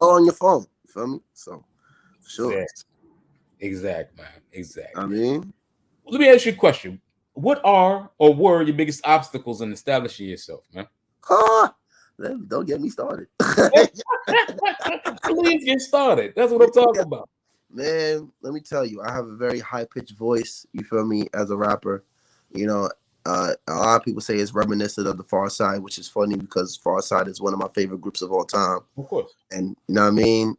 or on your phone. You feel me? So. Sure. Exact, man. Exact. I mean, Let me ask you a question. What are or were your biggest obstacles in establishing yourself, man? huh? Don't get me started. Please get started. That's what I'm talking about. Man, let me tell you, I have a very high pitched voice. You feel me? As a rapper, you know, a lot of people say it's reminiscent of the Far Side, which is funny because Far Side is one of my favorite groups of all time. Of course. And you know what I mean?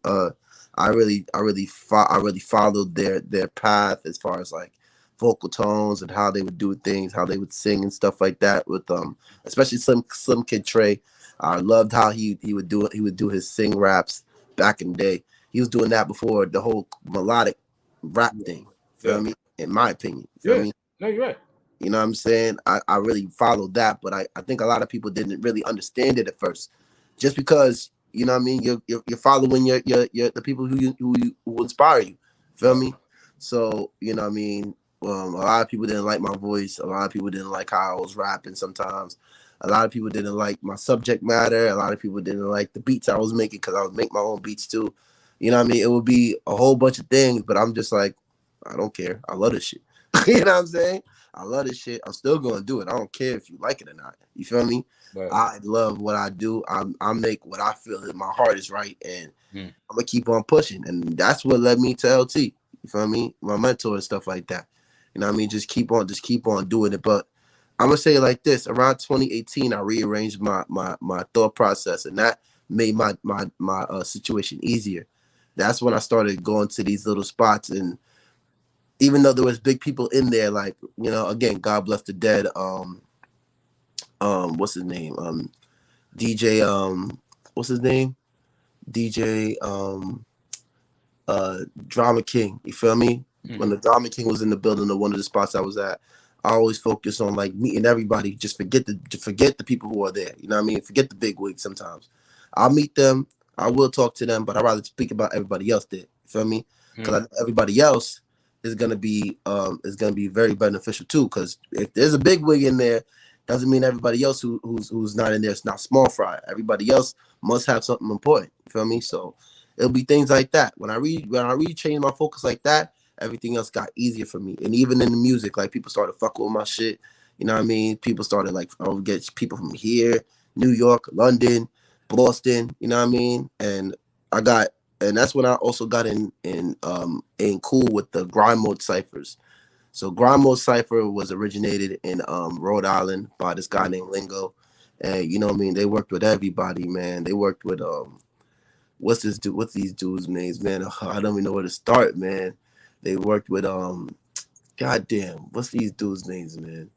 I really followed their path as far as like vocal tones and how they would do things, how they would sing and stuff like that. With especially Slim Kid Trey. I loved how he would do it. He would do his sing raps back in the day. He was doing that before the whole melodic rap thing. Feel me? In my opinion. Feel me? No, you're right. You know what I'm saying? I really followed that, but I think a lot of people didn't really understand it at first. Just because, you know what I mean, you're following your the people who inspire you. Feel me? So, you know what I mean? A lot of people didn't like my voice. A lot of people didn't like how I was rapping sometimes. A lot of people didn't like my subject matter. A lot of people didn't like the beats I was making because I would make my own beats too. You know what I mean? It would be a whole bunch of things, but I'm just like, I don't care. I love this shit. You know what I'm saying? I love this shit. I'm still going to do it. I don't care if you like it or not. You feel me? Right. I love what I do. I make what I feel that my heart is right, and I'm going to keep on pushing. And that's what led me to LT. You feel me? My mentor and stuff like that. You know what I mean? Just keep on doing it. But I'm going to say it like this. Around 2018, I rearranged my thought process, and that made my situation easier. That's when I started going to these little spots, and even though there was big people in there, like, you know, again, God bless the dead. What's his name? DJ. What's his name? DJ. Drama King. You feel me? When the Drama King was in the building, or one of the spots I was at, I always focus on like meeting everybody. Just forget the people who are there. You know what I mean? Forget the big wigs. Sometimes I'll meet them. I will talk to them, but I'd rather speak about everybody else there. You feel me? Because everybody else is gonna be very beneficial too. Because if there's a big wig in there, doesn't mean everybody else who's not in there is not small fry. Everybody else must have something important. You feel me? So it'll be things like that. When I really changed my focus like that, everything else got easier for me. And even in the music, like people started fucking with my shit. You know what I mean? People started like, I would get people from here, New York, London, Boston. You know what I mean? And that's when I also got in cool with the grind mode ciphers. So grind mode cipher was originated in Rhode Island by this guy named Lingo, and you know what I mean. They worked with everybody, man. They worked with what's these dudes' names, man? I don't even know where to start, man. They worked with goddamn, what's these dudes' names, man?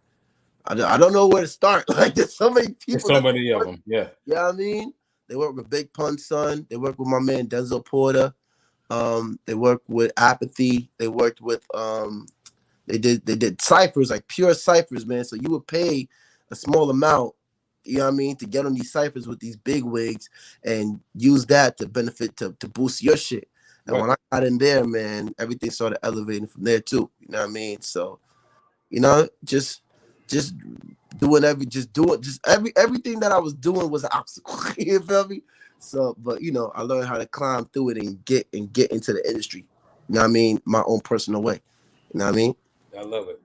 I don't know where to start. Like there's so many people. There's so many of them, yeah. You know what I mean? They work with Big Pun's son. They work with my man Denzel Porter. They worked with Apathy. They worked with they did ciphers, like pure ciphers, man. So you would pay a small amount, you know what I mean, to get on these ciphers with these big wigs and use that to benefit to boost your shit. And when I got in there, man, everything started elevating from there too. You know what I mean? So, you know, just everything that I was doing was an obstacle. You feel me? So, but you know, I learned how to climb through it and get into the industry. You know what I mean? My own personal way. You know what I mean? I love it.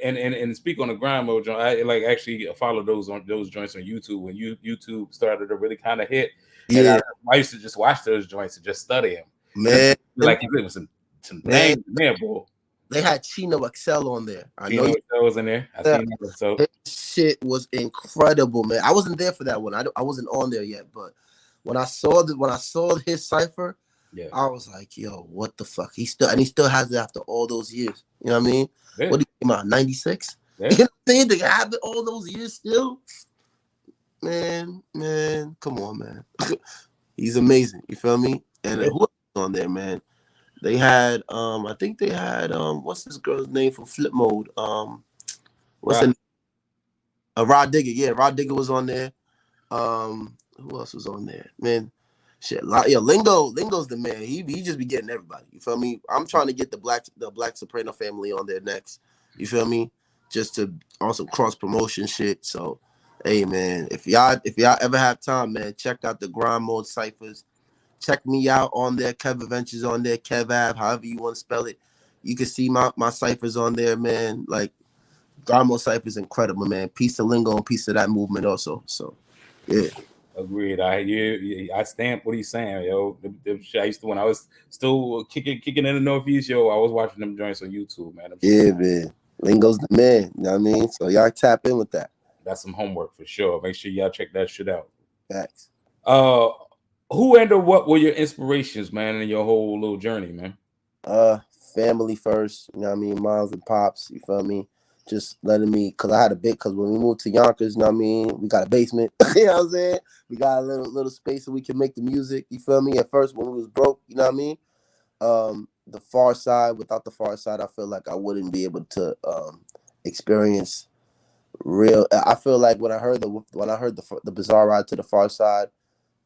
And speak on the grind mode joint. I like actually follow those joints on YouTube when YouTube started to really kind of hit. Yeah, and I used to just watch those joints and just study them. Man, like it was some dang man, boy. They had Chino Excel on there. I know Excel was in there. I seen that. So this shit was incredible, man. I wasn't there for that one. I wasn't on there yet, but when I saw his cipher, yeah, I was like, yo, what the fuck? He still has it after all those years. You know what I mean? Yeah. What did he came out? 96? Yeah. You know what I'm saying? They have it all those years still. Man, come on, man. He's amazing. You feel me? And who else was on there, man? They had I think they had what's this girl's name from Flip Mode? What's her name? Rod Digger. Yeah, Rod Digger was on there. Who else was on there? Man, shit. Yeah, Lingo's the man. He just be getting everybody. You feel me? I'm trying to get the Black Soprano family on there next. You feel me? Just to also cross promotion shit. So, hey man, if y'all ever have time, man, check out the grind mode ciphers. check me out on there. Kev Adventures on there. Kev Ave, however you want to spell it. You can see my ciphers on there, man. Like Garmo cipher is incredible, man. Piece of lingo and piece of that movement also. So yeah. Agreed. I stamp what he's saying, yo. I used to, when I was still kicking in the Northeast, yo, I was watching them joints on YouTube, man. Yeah, man. Lingo's the man. You know what I mean? So y'all tap in with that. That's some homework for sure. Make sure y'all check that shit out. Facts. Who and or what were your inspirations, man, in your whole little journey, man? Family first. You know what I mean? Moms and pops. You feel me? Just letting me, because I had a big, because when we moved to Yonkers, you know what I mean? We got a basement. You know what I'm saying? We got a little space so we can make the music. You feel me? At first, when we was broke, you know what I mean? The far side, without the far side, I feel like I wouldn't be able to experience real. I feel like when I heard the Bizarre Ride to the Far Side,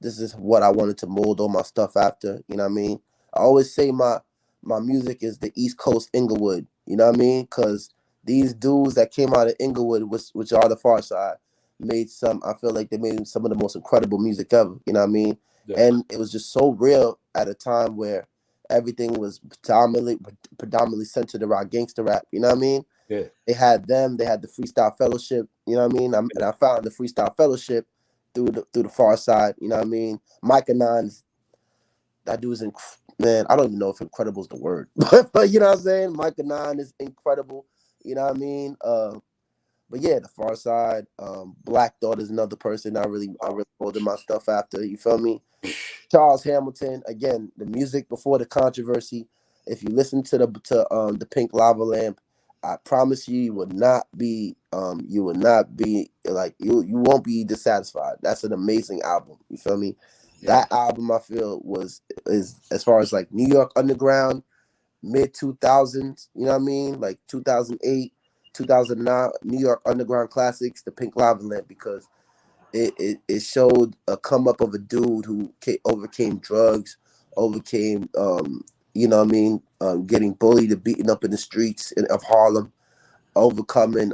this is what I wanted to mold all my stuff after. You know what I mean? I always say my music is the East Coast Inglewood. You know what I mean? Because these dudes that came out of Inglewood, which are the Far Side, I feel like they made some of the most incredible music ever. You know what I mean? Yeah. And it was just so real at a time where everything was predominantly centered around gangster rap. You know what I mean? Yeah. They had the Freestyle Fellowship. You know what I mean? And I found the Freestyle Fellowship through the Far Side. You know what I mean? Micah Nine, that dude is man. I don't even know if incredible is the word, but you know what I'm saying? Micah Nine is incredible. You know what I mean? But yeah, the Far Side. Black Thought is another person I really molded my stuff after. You feel me? Charles Hamilton, again, the music before the controversy. If you listen to the Pink Lava Lamp, I promise you would not be like you won't be dissatisfied. That's an amazing album. You feel me? Yeah. That album I feel is as far as like New York Underground, mid 2000s, you know what I mean? Like 2008, 2009, New York Underground classics, the Pink Lava Lamp, because it showed a come up of a dude who overcame drugs, overcame you know what I mean, getting bullied and beaten up in the streets of Harlem, overcoming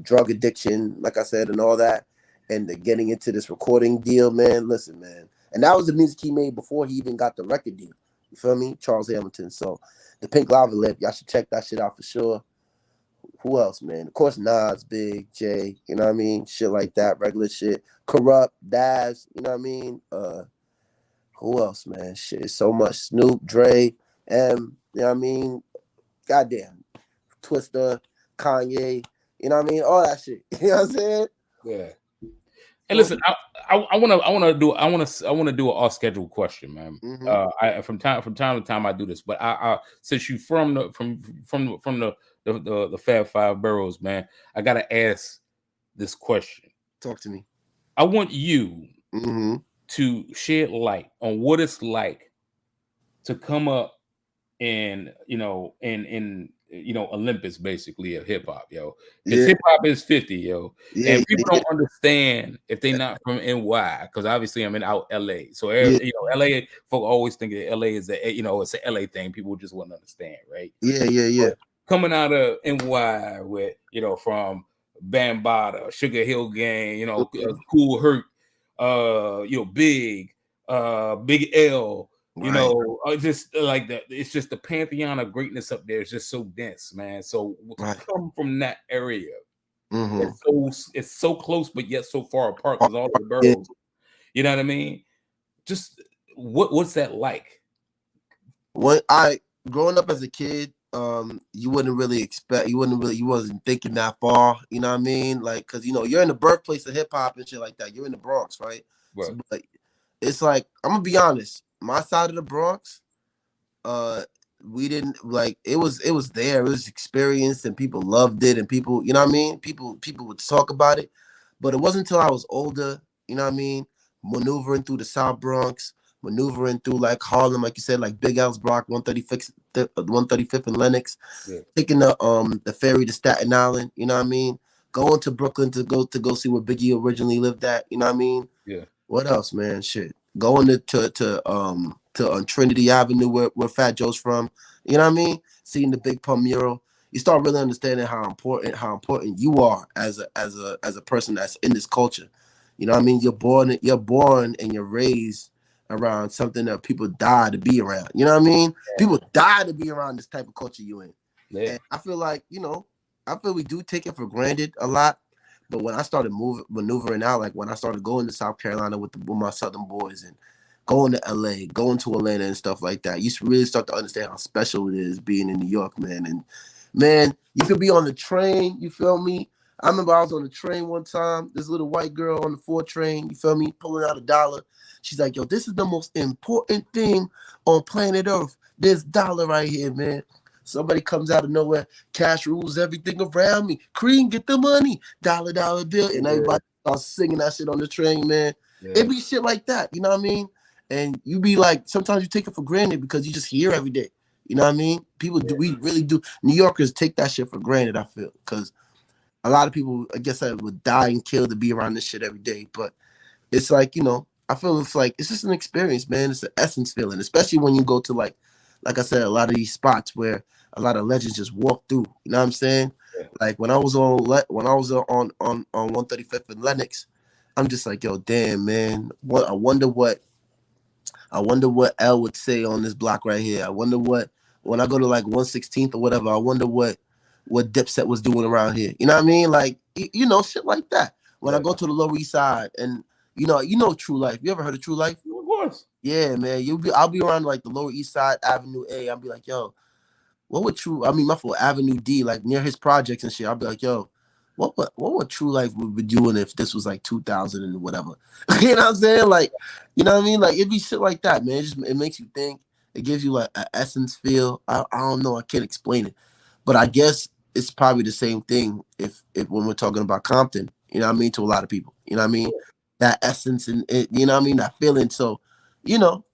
drug addiction, like I said, and all that, and getting into this recording deal, man. Listen, man. And that was the music he made before he even got the record deal. You feel me? Charles Hamilton. So the Pink Lava Lamp, y'all should check that shit out for sure. Who else, man? Of course, Nas, Big, Jay, you know what I mean? Shit like that, regular shit. Corrupt, Daz, you know what I mean? Who else, man? Shit, so much. Snoop, Dre, you know what I mean? Goddamn. Twista, Kanye, you know what I mean? All that shit. You know what I'm saying? Yeah. And listen, I want to do an off schedule question, man. Mm-hmm. From time to time I do this, but I since you from the Fab Five Boroughs, man, I gotta ask this question. Talk to me. I want you to shed light on what it's like to come up in Olympus, basically, of hip hop, yo. Because hip hop is 50, yo. Yeah, and people don't understand if they're not from NY, because obviously I'm in out LA. So LA folk always think that LA is it's a LA thing. People just wouldn't understand, right? Yeah. But coming out of NY with, from Bambaataa, Sugar Hill Gang, Cool Herc, Big L. Right. Just like that. It's just the pantheon of greatness up there is just so dense, man. So come from that area, it's so close, but yet so far apart because all of the boroughs. You know what I mean? Just what's that like? When growing up as a kid, you wouldn't really expect. You wasn't thinking that far. You know what I mean? Like, cause you're in the birthplace of hip hop and shit like that. You're in the Bronx, right? So, like, it's like, I'm gonna be honest. My side of the Bronx, we didn't like it was there. It was experienced and people loved it and people, you know what I mean? People would talk about it. But it wasn't until I was older, you know what I mean, maneuvering through the South Bronx, maneuvering through like Harlem, like you said, like Big L's block, 135th and Lenox, taking the ferry to Staten Island, you know what I mean? Going to Brooklyn to go see where Biggie originally lived at, you know what I mean? Yeah. What else, man? Shit. Going to Trinity Avenue where Fat Joe's from, you know what I mean? Seeing the Big Pun mural, you start really understanding how important you are as a person that's in this culture. You know what I mean? You're born and you're raised around something that people die to be around. You know what I mean? People die to be around this type of culture you in. And I feel like, you know, I feel we do take it for granted a lot. But when I started maneuvering out, like when I started going to South Carolina with my Southern boys and going to LA, going to Atlanta and stuff like that, you really start to understand how special it is being in New York, man. And man, you could be on the train, you feel me? I remember I was on the train one time, this little white girl on the 4 train, you feel me, pulling out $1. She's like, yo, this is the most important thing on planet Earth. This dollar right here, man. Somebody comes out of nowhere, cash rules everything around me. Cream, get the money, dollar bill. And everybody starts singing that shit on the train, man. It be shit like that, you know what I mean? And you be like, sometimes you take it for granted because you just hear every day. You know what I mean? People do, we really do. New Yorkers take that shit for granted, I feel. Because a lot of people, I guess, I would die and kill to be around this shit every day. But it's like, you know, I feel it's like, it's just an experience, man. It's an essence feeling, especially when you go to like I said, a lot of these spots where a lot of legends just walk through. You know what I'm saying? Yeah. Like when I was on 135th and Lenox, I'm just like, yo, damn, man. I wonder what L would say on this block right here. I wonder what, when I go to like 116th or whatever, I wonder what Dipset was doing around here. You know what I mean? Like, you know, shit like that. When I go to the Lower East Side and you know True Life. You ever heard of True Life? Of course. Yeah, man. I'll be around like the Lower East Side, Avenue A. I'll be like, yo, what would my fault, Avenue D, like near his projects and shit. I'll be like, yo, what would True Life would be doing if this was like 2000 and whatever? You know what I'm saying? Like, you know what I mean? Like it'd be shit like that, man. It makes you think. It gives you like an essence feel. I don't know. I can't explain it, but I guess it's probably the same thing if when we're talking about Compton. You know what I mean? To a lot of people. You know what I mean? That essence and it, you know what I mean? That feeling. So, you know,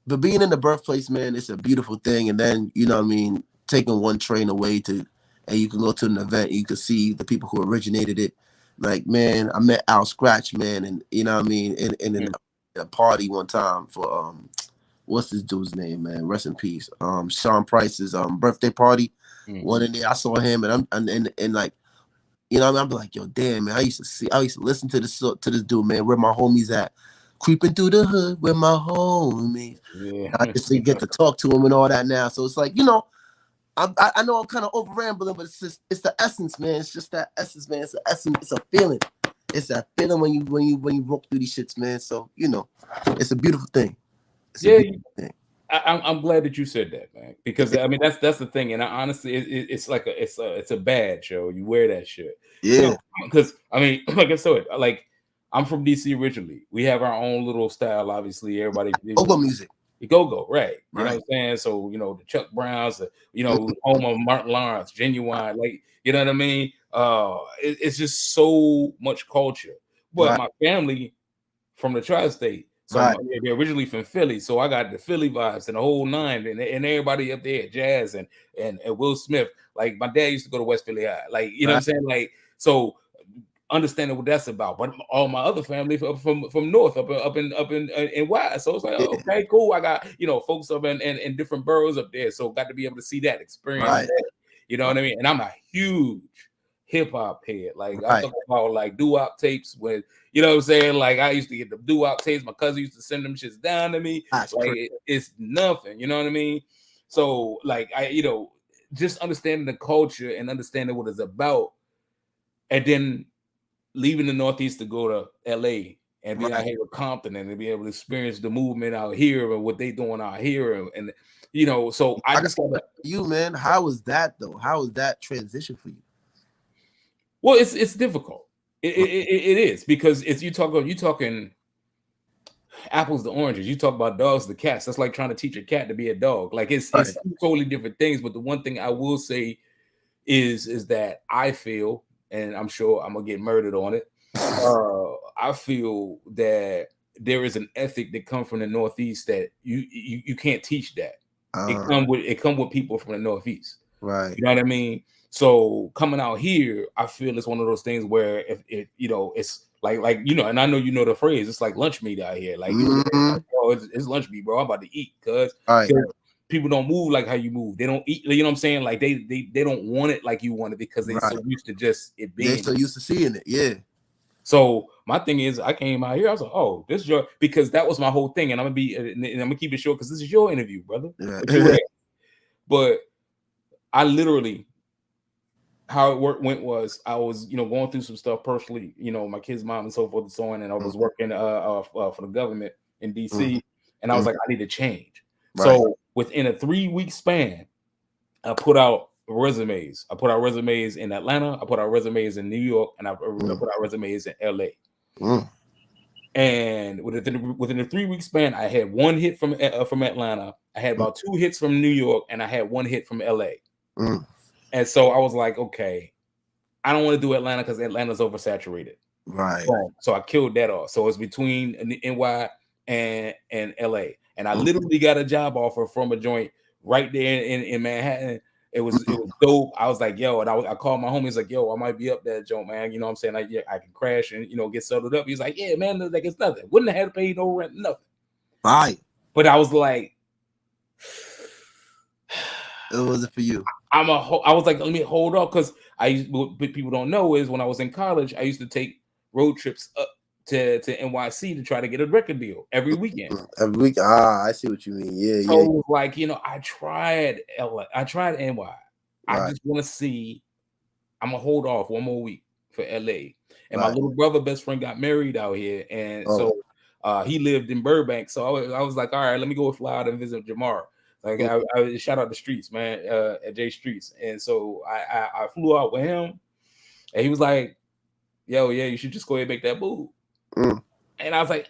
but being in the birthplace, man, it's a beautiful thing. And then, you know what I mean, taking one train away and you can go to an event, you can see the people who originated it. Like, man, I met Al Scratch, man, and you know what I mean, in a party one time for what's this dude's name, man? Rest in peace. Sean Price's birthday party. One in there, I saw him, and I'm like, you know what I mean? I'm like, yo, damn, man, I used to listen to this dude, man. Where my homies at? Creeping through the hood where my homies. Yeah. I just get to talk to him and all that now. So it's like, you know, I know I'm kind of over rambling, but it's the essence, man. It's just that essence, man. It's the essence. It's a feeling. It's that feeling when you walk through these shits, man. So you know, it's a beautiful thing. I'm glad that you said that, man, because I mean that's the thing, and honestly, it's like it's a badge, yo. You wear that shit, yeah. Because I mean, like I said, like I'm from DC originally. We have our own little style, obviously. Everybody go music, go, right? You know what I'm saying? So you know the Chuck Browns, you know, home of Martin Lawrence, Genuine, like you know what I mean. It's just so much culture, but my family from the tri-state. So they're originally from Philly, so I got the Philly vibes and the whole nine, and everybody up there, Jazz and Will Smith. Like my dad used to go to West Philly High, like you know what I'm saying. Like so, understanding what that's about. But all my other family from North up in West, so it's like okay, cool. I got folks up in different boroughs up there, so got to be able to see that experience. That, you know what I mean? And I'm a huge hip hop head. Like I talk about like doo-wop tapes with, you know what I'm saying? Like I used to get the doo-wop tapes. My cousin used to send them shits down to me. Like it's nothing, you know what I mean? So like I, just understanding the culture and understanding what it's about, and then leaving the Northeast to go to LA and be out here with Compton and to be able to experience the movement out here and what they doing out here. And so I just got you, man. How was that though? How was that transition for you? Well, it's difficult. It is, because it's you talking apples to oranges. You talk about dogs to cats. That's like trying to teach a cat to be a dog. Like it's totally different things. But the one thing I will say is that I feel, and I'm sure I'm gonna get murdered on it. I feel that there is an ethic that comes from the Northeast that you can't teach that. It come with people from the Northeast. Right. You know what I mean? So coming out here, I feel it's one of those things where if it's like and I know the phrase, it's like lunch meat out here. Like, it's lunch meat, bro. I'm about to eat, cuz people don't move like how you move. They don't eat, you know what I'm saying? Like they don't want it like you want it because they're so used to just it being. They're so used to seeing it, yeah. So my thing is, I came out here. I was like, "Oh, this is your," because that was my whole thing, and I'm gonna keep it short because this is your interview, brother. Yeah. But I literally, how it went was, I was, going through some stuff personally, my kid's mom and so forth and so on, and I was working for the government in DC, and I was like, I need to change. Right. So within a 3-week span, I put out resumes. I put out resumes in Atlanta. I put out resumes in New York, and I put out resumes in LA. And within a 3-week span, I had 1 hit from Atlanta. I had about 2 hits from New York, and I had 1 hit from LA. And so I was like, okay, I don't want to do Atlanta because Atlanta's oversaturated. Right. So I killed that off. So it's between NY and LA. And I literally got a job offer from a joint right there in Manhattan. It was dope. I was like, yo, and I called my homies like, yo, I might be up that joint, man. You know what I'm saying? Like, yeah, I can crash and get settled up. He's like, yeah, man, like it's nothing. Wouldn't have had to pay no rent, nothing. Right. But I was like, it wasn't for you. I was like, let me hold up, because what people don't know is when I was in college, I used to take road trips up to NYC to try to get a record deal every weekend. Every week, I see what you mean. Yeah, so it was like, I tried LA, I tried NY. Right. I just want to see. I'm gonna hold off 1 more week for LA. And my little brother, best friend, got married out here, and so he lived in Burbank. So I was like, all right, let me go fly out and visit Jamar. Like I shout out the streets, man, at J Streets. And so I flew out with him, and he was like, yo, yeah, you should just go ahead and make that move. And I was like,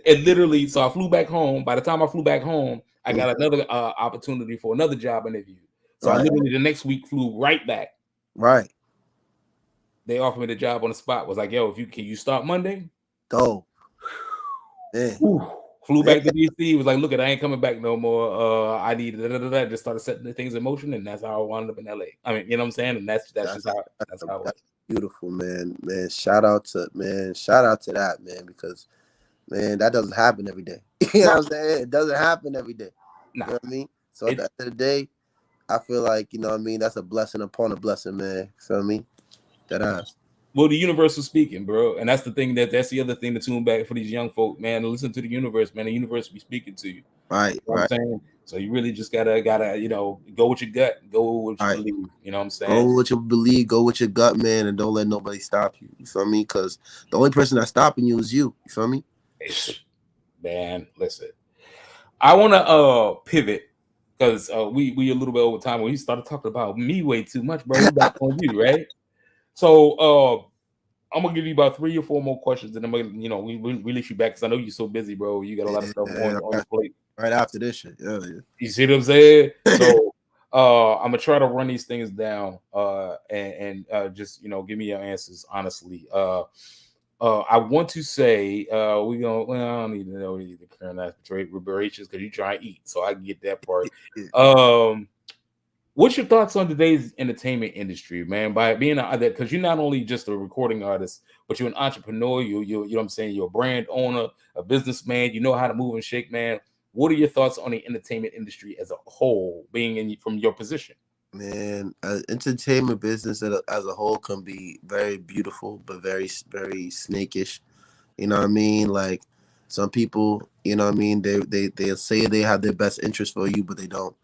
and literally, so I flew back home. By the time I flew back home, I got another opportunity for another job interview. So I literally the next week flew right back. Right. They offered me the job on the spot. Was like, yo, can you start Monday? Go. Yeah. Flew back to DC. Was like, look, I ain't coming back no more. I need just started setting the things in motion, and that's how I wound up in LA. I mean, you know what I'm saying? And that's just how that's how it was. Beautiful, man. Shout out to that, man, because man, that doesn't happen every day. You know what I'm saying? It doesn't happen every day. You know what I mean? So at the end of the day, I feel like, you know what I mean, that's a blessing upon a blessing, man. You feel me? That ass. Well, the universe is speaking, bro. And that's the thing, that's the other thing to tune back for these young folk, man. To listen to the universe, man. The universe be speaking to you. Right. You know what I'm saying? So you really just gotta, go with your gut, go with what you believe. You know what I'm saying? Go with what you believe, go with your gut, man, and don't let nobody stop you. You feel me? Because the only person that's stopping you is you. You feel me? Man, listen. I wanna pivot, because we a little bit over time when we started talking about me way too much, bro. We back on you, right? So I'm gonna give you about 3 or 4 more questions, and then we release you back, because I know you're so busy, bro. You got a lot of stuff on your plate. Right after this shit, yeah. You see what I'm saying? So I'm gonna try to run these things down, and just give me your answers honestly. I want to say I don't need to know the current aspirations, because you try to eat, so I get that part. What's your thoughts on today's entertainment industry, man? By being because you're not only just a recording artist, but you're an entrepreneur. You know what I'm saying? You're a brand owner, a businessman. You know how to move and shake, man. What are your thoughts on the entertainment industry as a whole, from your position? Man, entertainment business as a whole can be very beautiful, but very, very snakish. You know what I mean? Like some people, you know what I mean? They'll say they have their best interest for you, but they don't.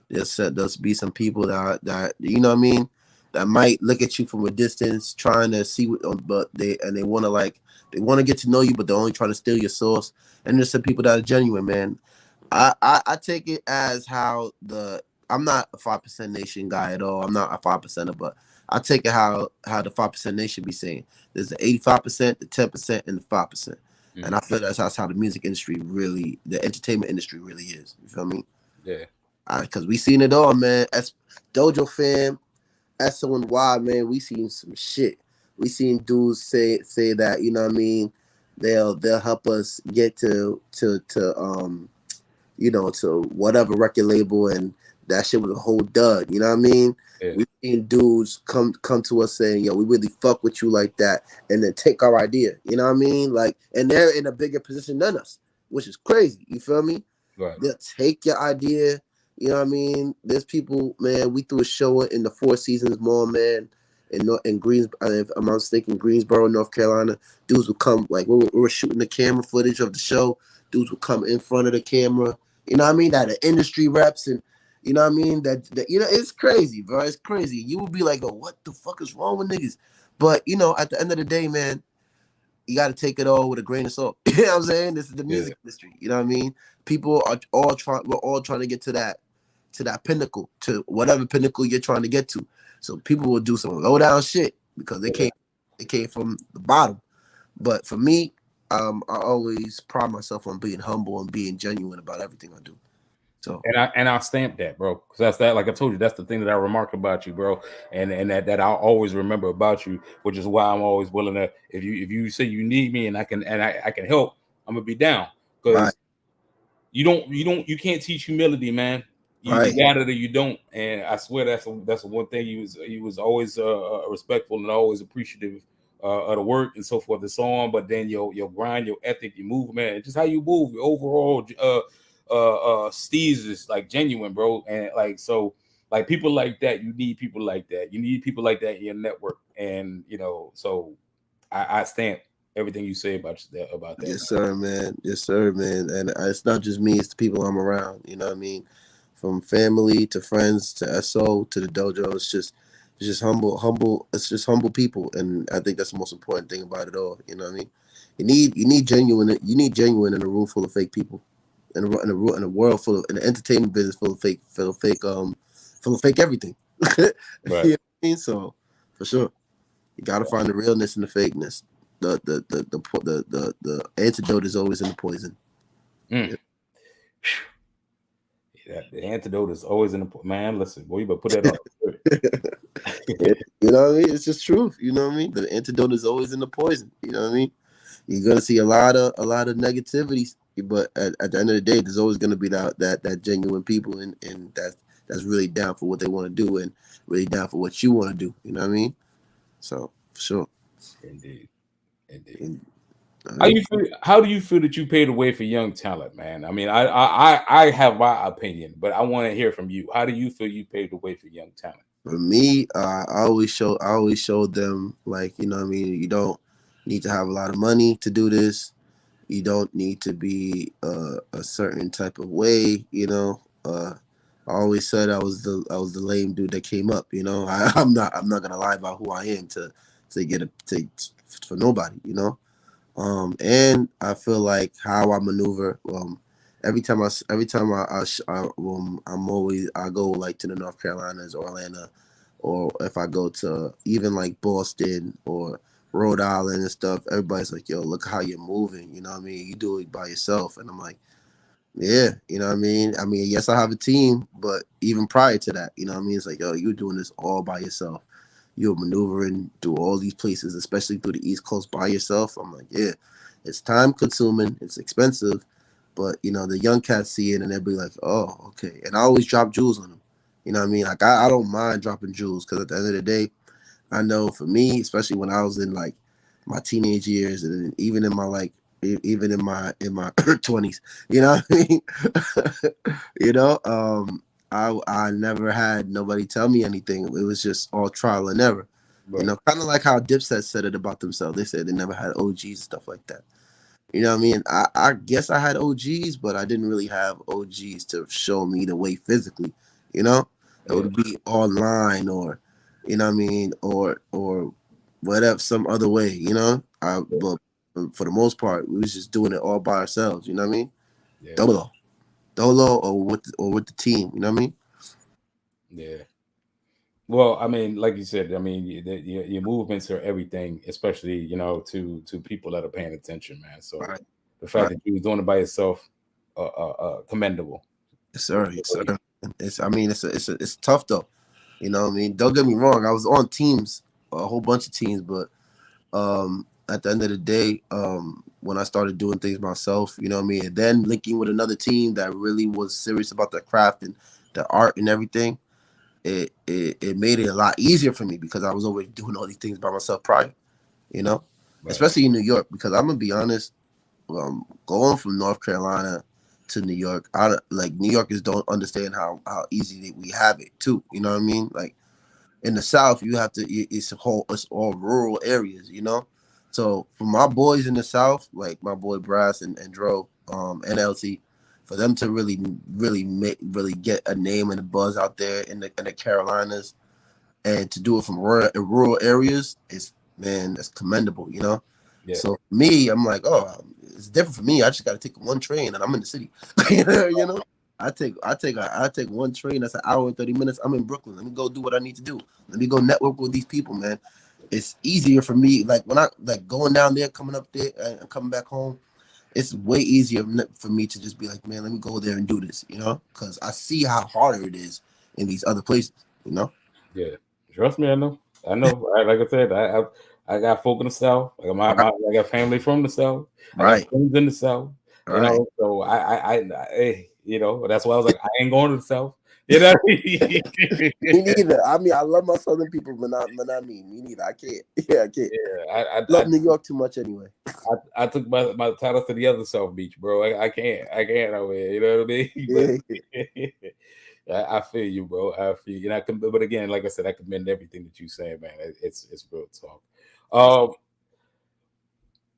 There's be some people that you know what I mean, that might look at you from a distance, trying to see what, but they want to get to know you, but they're only trying to steal your source. And there's some people that are genuine, man. I take it as how I'm not a 5% Nation guy at all. I'm not a 5%er, but I take it how the 5% Nation be saying. There's the 85%, the 10%, and the 5%. And I feel that's how the music industry really, the entertainment industry really is. You feel me? Yeah. Because we seen it all, man. As Dojo Fam, SONY, man, we seen some shit. We seen dudes say that, you know what I mean, they'll help us get to whatever record label, and that shit was a whole dud. You know what I mean? Yeah. We seen dudes come to us saying, yo, we really fuck with you like that, and then take our idea. You know what I mean? Like, and they're in a bigger position than us, which is crazy. You feel me? Right. They'll take your idea. You know what I mean? There's people, man, we threw a show in the Four Seasons Mall, man, in Greens, if I'm not mistaken, Greensboro, North Carolina. Dudes would come, like we were shooting the camera footage of the show. Dudes would come in front of the camera. You know what I mean? That the industry reps, and you know what I mean? That it's crazy, bro. It's crazy. You would be like, oh, what the fuck is wrong with niggas? But at the end of the day, man, you got to take it all with a grain of salt. You know what I'm saying? This is the music industry. You know what I mean? People are all trying. We're all trying to get to that pinnacle, to whatever pinnacle you're trying to get to. So people will do some low down shit because they came from the bottom. But for me, I always pride myself on being humble and being genuine about everything I do. So I'll stamp that, bro. Because that's that. Like I told you, that's the thing that I remark about you, bro, and that I'll always remember about you, which is why I'm always willing to. If you say you need me and I can help, I'm gonna be down. Because you can't teach humility, man. You got it or you don't. And I swear that's one thing. He was always respectful and always appreciative of the work and so forth and so on. But then your grind, your ethic, your movement, and just how you move, your overall Steez is like genuine, bro. And like so, like people like that, you need people like that. You need people like that in your network. And so I stamp everything you say about that. Yes, sir, man. Yes, sir, man. And it's not just me; it's the people I'm around. You know what I mean? From family to friends to SO to the dojo. It's just humble. It's just humble people, and I think that's the most important thing about it all. You know what I mean? You need genuine. You need genuine in a room full of fake people, in a world full of an entertainment business full of fake everything. Right. You know what I mean? So for sure, you gotta find the realness in the fakeness. The antidote is always in the poison. Mm. Yeah, the antidote is always in the man. Listen, boy, you better put that on. You know what I mean? It's just truth. You know what I mean? The antidote is always in the poison. You know what I mean? You're gonna see a lot of negativity, but at the end of the day, there's always gonna be that genuine people and that's really down for what they want to do and really down for what you want to do. You know what I mean? So for sure. Indeed. How do you feel that you paved the way for young talent, man? I mean, I have my opinion, but I want to hear from you. How do you feel you paved the way for young talent? For me, I always showed them, like, you know what I mean, you don't need to have a lot of money to do this. You don't need to be a certain type of way, I always said I was the lame dude that came up, I'm not gonna lie about who I am to get for nobody, and I feel like how I maneuver. Every time I go like to the North Carolinas or Atlanta, or if I go to even like Boston or Rhode Island and stuff, everybody's like, yo, look how you're moving. You know what I mean? You do it by yourself. And I'm like, yeah, you know what I mean? I mean, yes, I have a team, but even prior to that, you know what I mean? It's like, yo, you're doing this all by yourself. You're maneuvering through all these places, especially through the East Coast by yourself. I'm like, yeah, it's time consuming, it's expensive, but the young cats see it and they'll be like, oh, okay. And I always drop jewels on them. You know what I mean? Like I don't mind dropping jewels because at the end of the day, I know for me, especially when I was in like my teenage years and even in my even in my 20s, you know what I mean? I never had nobody tell me anything. It was just all trial and error. Right. Kind of like how Dipset said it about themselves. They said they never had OGs, stuff like that. You know what I mean? I guess I had OGs, but I didn't really have OGs to show me the way physically, It would be online or, you know what I mean, or whatever, some other way, but for the most part, we was just doing it all by ourselves, you know what I mean? Yeah. Dolo or with the team, you know what I mean? Yeah. Well, I mean, like you said, I mean, your movements are everything, especially to people that are paying attention, man. So the fact that you was doing it by yourself, commendable. Yes, sir. Yes, sir. It's tough though. You know what I mean? Don't get me wrong. I was on teams, a whole bunch of teams, but at the end of the day, when I started doing things myself, you know what I mean, and then linking with another team that really was serious about the craft and the art and everything, it made it a lot easier for me because I was always doing all these things by myself prior, right. Especially in New York, because I'm gonna be honest, going from North Carolina to New York, New Yorkers don't understand how easy we have it too. You know what I mean? Like in the South, you have to. It's all rural areas, you know. So for my boys in the South, like my boy Brass and Dro, NLT, for them to really get a name and a buzz out there in the Carolinas, and to do it from rural areas is, man, that's commendable, you know. Yeah. So for me, I'm like, oh, it's different for me. I just got to take one train and I'm in the city. You know, I take one train. That's an hour and 30 minutes. I'm in Brooklyn. Let me go do what I need to do. Let me go network with these people, man. It's easier for me. Like when I like going down there, coming up there, and coming back home. It's way easier for me to just be like, man, let me go there and do this, you know, because I see how harder it is in these other places, you know. Yeah, trust me, I know. Like I said, I got folk in the South. I got family from the South. I got friends in the South. You know, so I you know, that's why I was like, I ain't going to the South. You know, me neither. I mean, I love my Southern people, but not me. Me neither. I can't. Yeah, I can't. Yeah, I love New York too much anyway. I took my titles to the other South Beach, bro. I can't over here. You know what I mean? But I feel you, bro. I feel you. And but again, like I said, I commend everything that you say, man. It's real talk.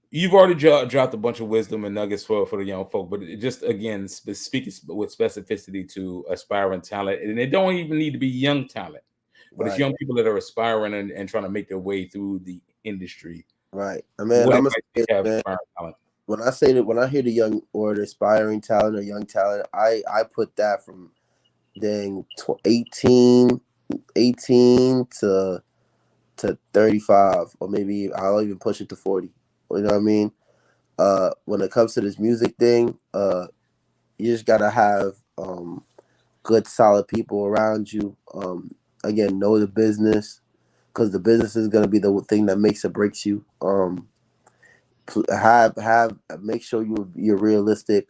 You've already dropped a bunch of wisdom and nuggets for the young folk, but just again, speaking with specificity to aspiring talent, and it don't even need to be young talent, but it's young people that are aspiring and trying to make their way through the industry. Right. I mean, I'm man, when I say that, when I hear the young or the aspiring talent or young talent, I put that from dang 18 to 35, or maybe I'll even push it to 40. You know what I mean? When it comes to this music thing, you just gotta have good, solid people around you. Again, know the business, because the business is gonna be the thing that makes or breaks you. Make sure you're realistic.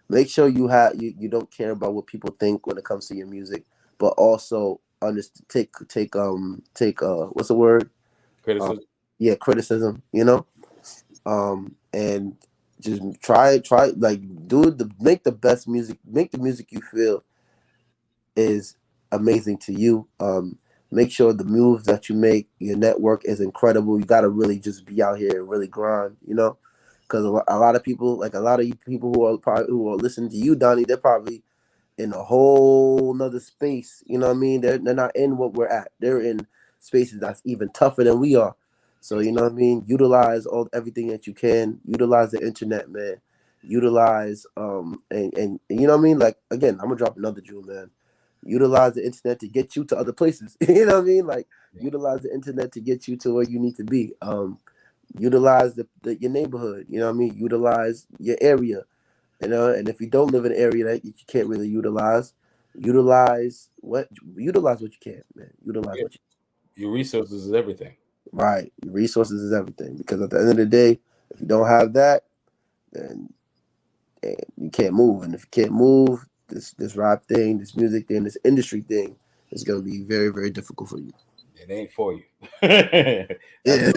Make sure you don't care about what people think when it comes to your music, but also take what's the word? Criticism. Criticism. You know. And just try like make the best music, make the music you feel is amazing to you. Make sure the moves that you make, your network is incredible. You got to really just be out here and really grind, you know, because a lot of people who are listening to you, Donnie, they're probably in a whole nother space. You know what I mean? They're not in what we're at. They're in spaces that's even tougher than we are. So, you know what I mean? Utilize everything that you can. Utilize the internet, man. Utilize and you know what I mean? Like, again, I'm gonna drop another jewel, man. Utilize the internet to get you to other places. You know what I mean? Like, utilize the internet to get you to where you need to be. Utilize your neighborhood. You know what I mean? Utilize your area. You know, and if you don't live in an area that you can't really utilize what you can, man. Utilize what you can. Your resources is everything. Right. Resources is everything, because at the end of the day, if you don't have that, then you can't move. And if you can't move, this rap thing, this music thing, this industry thing is going to be very, very difficult for you. It ain't for you. It's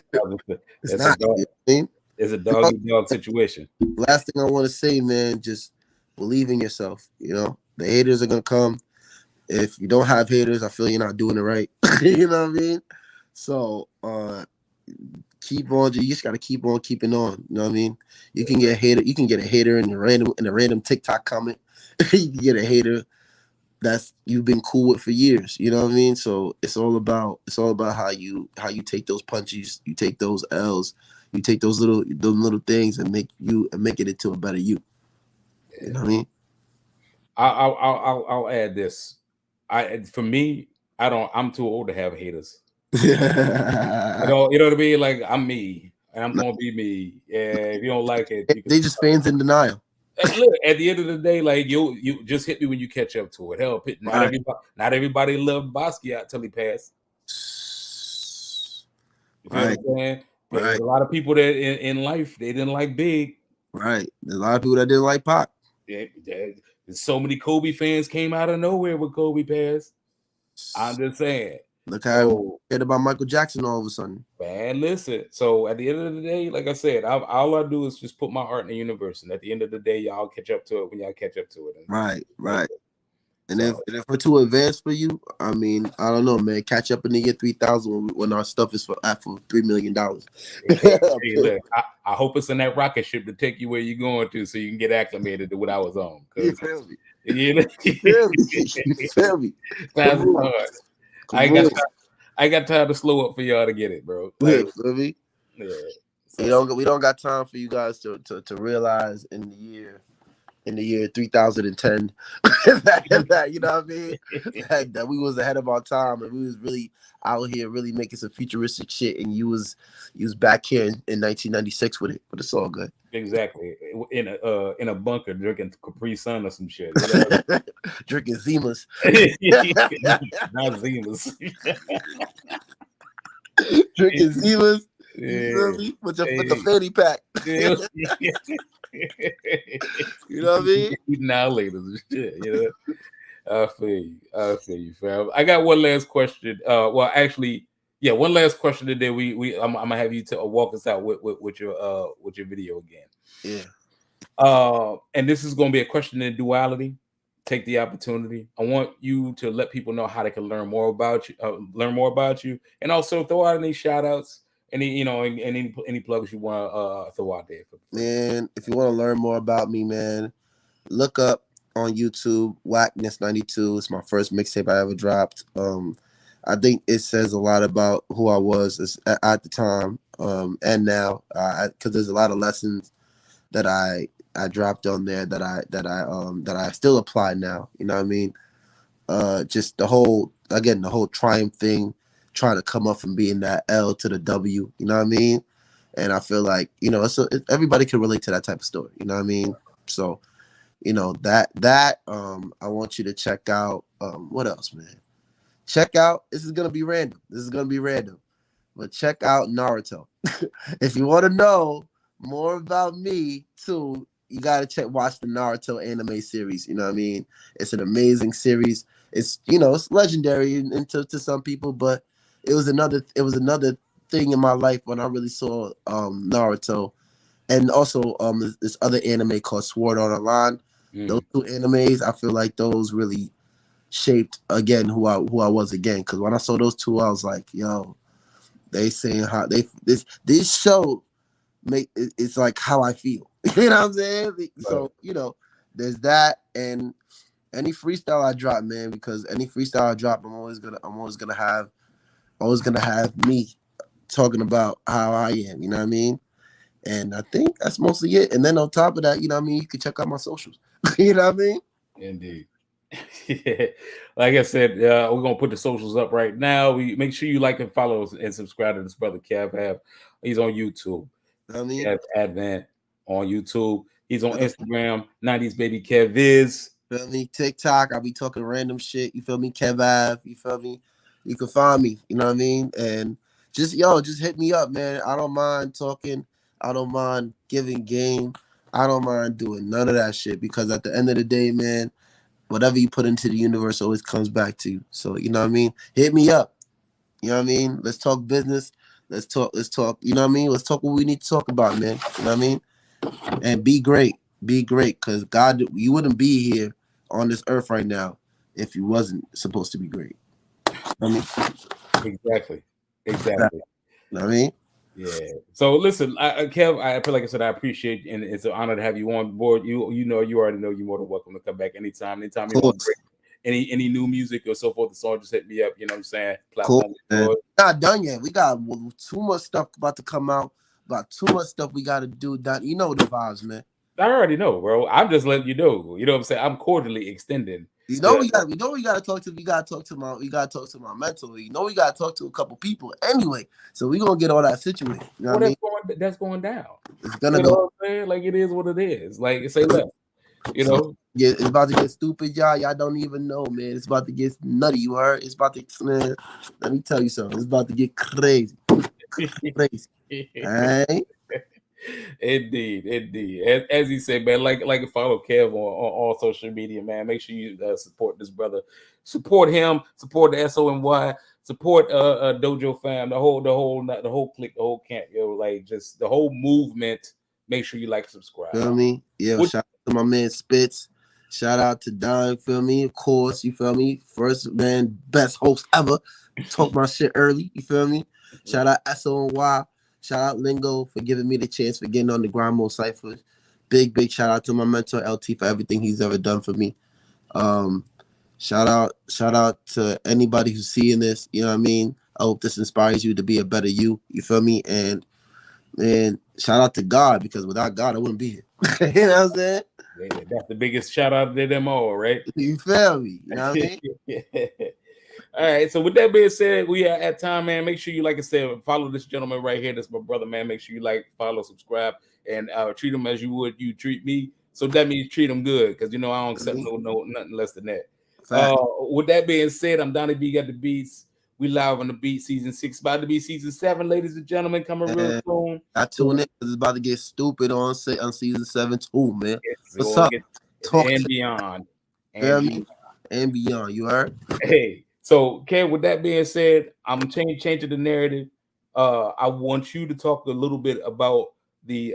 a dog situation. Last thing I want to say, man, just believe in yourself. You know, the haters are going to come. If you don't have haters, I feel you're not doing it right. You know what I mean? So keep on. You just gotta keep on keeping on. You know what I mean? You can get a hater. You can get a hater in a random TikTok comment. You can get a hater that's you've been cool with for years. You know what I mean? So it's all about how you take those punches. You take those L's. You take those little things and make it into a better you. You know what I mean? I'll add this. For me, I'm too old to have haters. You know what I mean? Like, I'm me, and I'm gonna be me. Yeah, if you don't like it, they just fans in denial. Look, at the end of the day, like, you just hit me when you catch up to it. Hell, not everybody loved Basquiat till he passed. You feel what I'm saying? There's a lot of people that in life they didn't like Big. Right. There's a lot of people that didn't like Pac. Yeah, so many Kobe fans came out of nowhere when Kobe passed. I'm just saying. Look how I cared about Michael Jackson all of a sudden. Man, listen. So at the end of the day, like I said, all I do is just put my heart in the universe, and at the end of the day, y'all catch up to it when y'all catch up to it. Right. And So, if we're too advanced for you, I mean, I don't know, man. Catch up in the year 3000 when our stuff is for $3 million. hey, look, I hope it's in that rocket ship to take you where you're going to, so you can get acclimated to what I was on. You Because feel me? you know, You feel me? You feel me? that's Come on. hard. Come I got time to slow up for y'all to get it, bro. Yeah, Like, feel me? yeah. So, We don't got time for you guys to realize in the year 3010 that you know what I mean, that we was ahead of our time and we was really out here really making some futuristic shit, and you was back here in 1996 with it, but it's all good. exactly, in a bunker drinking Capri Sun or some shit. You know? Drinking Zimas. Not Zimas. Drinking Zimas. Yeah. You feel me? With the fanny pack. You know what I mean? Eating alligators and shit, you know. I feel you, fam. I got one last question. Well, actually, yeah, one last question today. I'm gonna have you to walk us out with your video again. Yeah. And this is gonna be a question in duality. Take the opportunity. I want you to let people know how they can learn more about you, and also throw out any shout outs, any plugs you want to throw out there. Man, if you want to learn more about me, man, look up on YouTube Whackness 92. It's my first mixtape I ever dropped. I think it says a lot about who I was at the time and now, because there's a lot of lessons that I dropped on there that I still apply now. You know what I mean? Just the whole triumph thing, trying to come up from being that L to the W. You know what I mean? And I feel like, you know, everybody can relate to that type of story. You know what I mean? So, you know, that I want you to check out. What else, man? Check out. This is gonna be random. But check out Naruto. If you want to know more about me too, you gotta watch the Naruto anime series. You know what I mean? It's an amazing series. It's, you know, it's legendary to some people, but it was another thing in my life when I really saw Naruto, and also this other anime called Sword Art Online. Those two animes, I feel like those really shaped again who I was again. Because when I saw those two, I was like, yo, they saying how this show it's like how I feel. You know what I'm saying? Right. So, you know, there's that, and any freestyle I drop, man, because any freestyle I drop, I'm always gonna have me talking about how I am, you know what I mean? And I think that's mostly it. And then on top of that, you know what I mean, you can check out my socials. You know what I mean? Indeed. Like I said, we're gonna put the socials up right now. We make sure you like and follow us and subscribe to this brother Kev Ave. He's on YouTube. I mean, Kev Adven on YouTube. He's on Instagram. 90s baby Kev is. Feel me? TikTok. I'll be talking random shit. You feel me? Kevave. You feel me? You can find me. You know what I mean? And just hit me up, man. I don't mind talking. I don't mind giving game. I don't mind doing none of that shit, because at the end of the day, man, whatever you put into the universe always comes back to you. So, you know what I mean? Hit me up. You know what I mean? Let's talk business. Let's talk, you know what I mean? Let's talk what we need to talk about, man. You know what I mean? And be great. Be great, because God, you wouldn't be here on this earth right now if you wasn't supposed to be great. I mean, Exactly. You know what I mean? Yeah. So listen, Kev, I feel like I said, I appreciate, and it's an honor to have you on board. You already know you're more than welcome to come back anytime you want to bring any new music or so forth. So just hit me up. You know what I'm saying? Cool. Not done yet. We got too much stuff about to come out. About too much stuff we got to do. You know the vibes, man. I already know, bro. I'm just letting you know. You know what I'm saying? I'm cordially extending. We gotta talk to. We gotta talk to my mentor. You know, we gotta talk to a couple people anyway. So we gonna get all that situated. You know what I mean? That's going down. It's gonna go. What I'm saying? Like, it is what it is. Like, say less. You know? Yeah, it's about to get stupid, y'all. Y'all don't even know, man. It's about to get nutty. You heard? It's about to, man. Let me tell you something. It's about to get crazy. Crazy. All right? Indeed. As he said, man, like follow Kev on all social media, man. Make sure you support this brother, support him, support the SONY, support Dojo fam, the whole clique, the whole camp, yo, like just the whole movement. Make sure you like, subscribe. You know what I mean? Yeah, shout out to my man Spitz. Shout out to Don, you feel me? Of course, you feel me? First man, best host ever. Talk my shit early, you feel me? Shout out SONY. Shout out Lingo for giving me the chance for getting on the Grind Mode Cyphers. Big shout out to my mentor LT for everything he's ever done for me. Shout out to anybody who's seeing this, you know what I mean? I hope this inspires you to be a better you feel me? And shout out to God, because without God, I wouldn't be here. You know what I'm saying? Yeah, that's the biggest shout out to them all, right? You feel me? You know what I mean? All right. So with that being said, we are at time, man. Make sure you, like I said, follow this gentleman right here. That's my brother, man. Make sure you like, follow, subscribe, and treat him as you treat me. So that means treat him good, because you know I don't accept nothing less than that. With that being said, I'm Donnie B, got the beats. We live on the beat season 6, about to be season 7, ladies and gentlemen, coming real soon. I tune in because it's about to get stupid on season 7 too, man. What's up? And beyond. And beyond. You heard? Hey, so Kev, with that being said, I'm changing the narrative. I want you to talk a little bit about the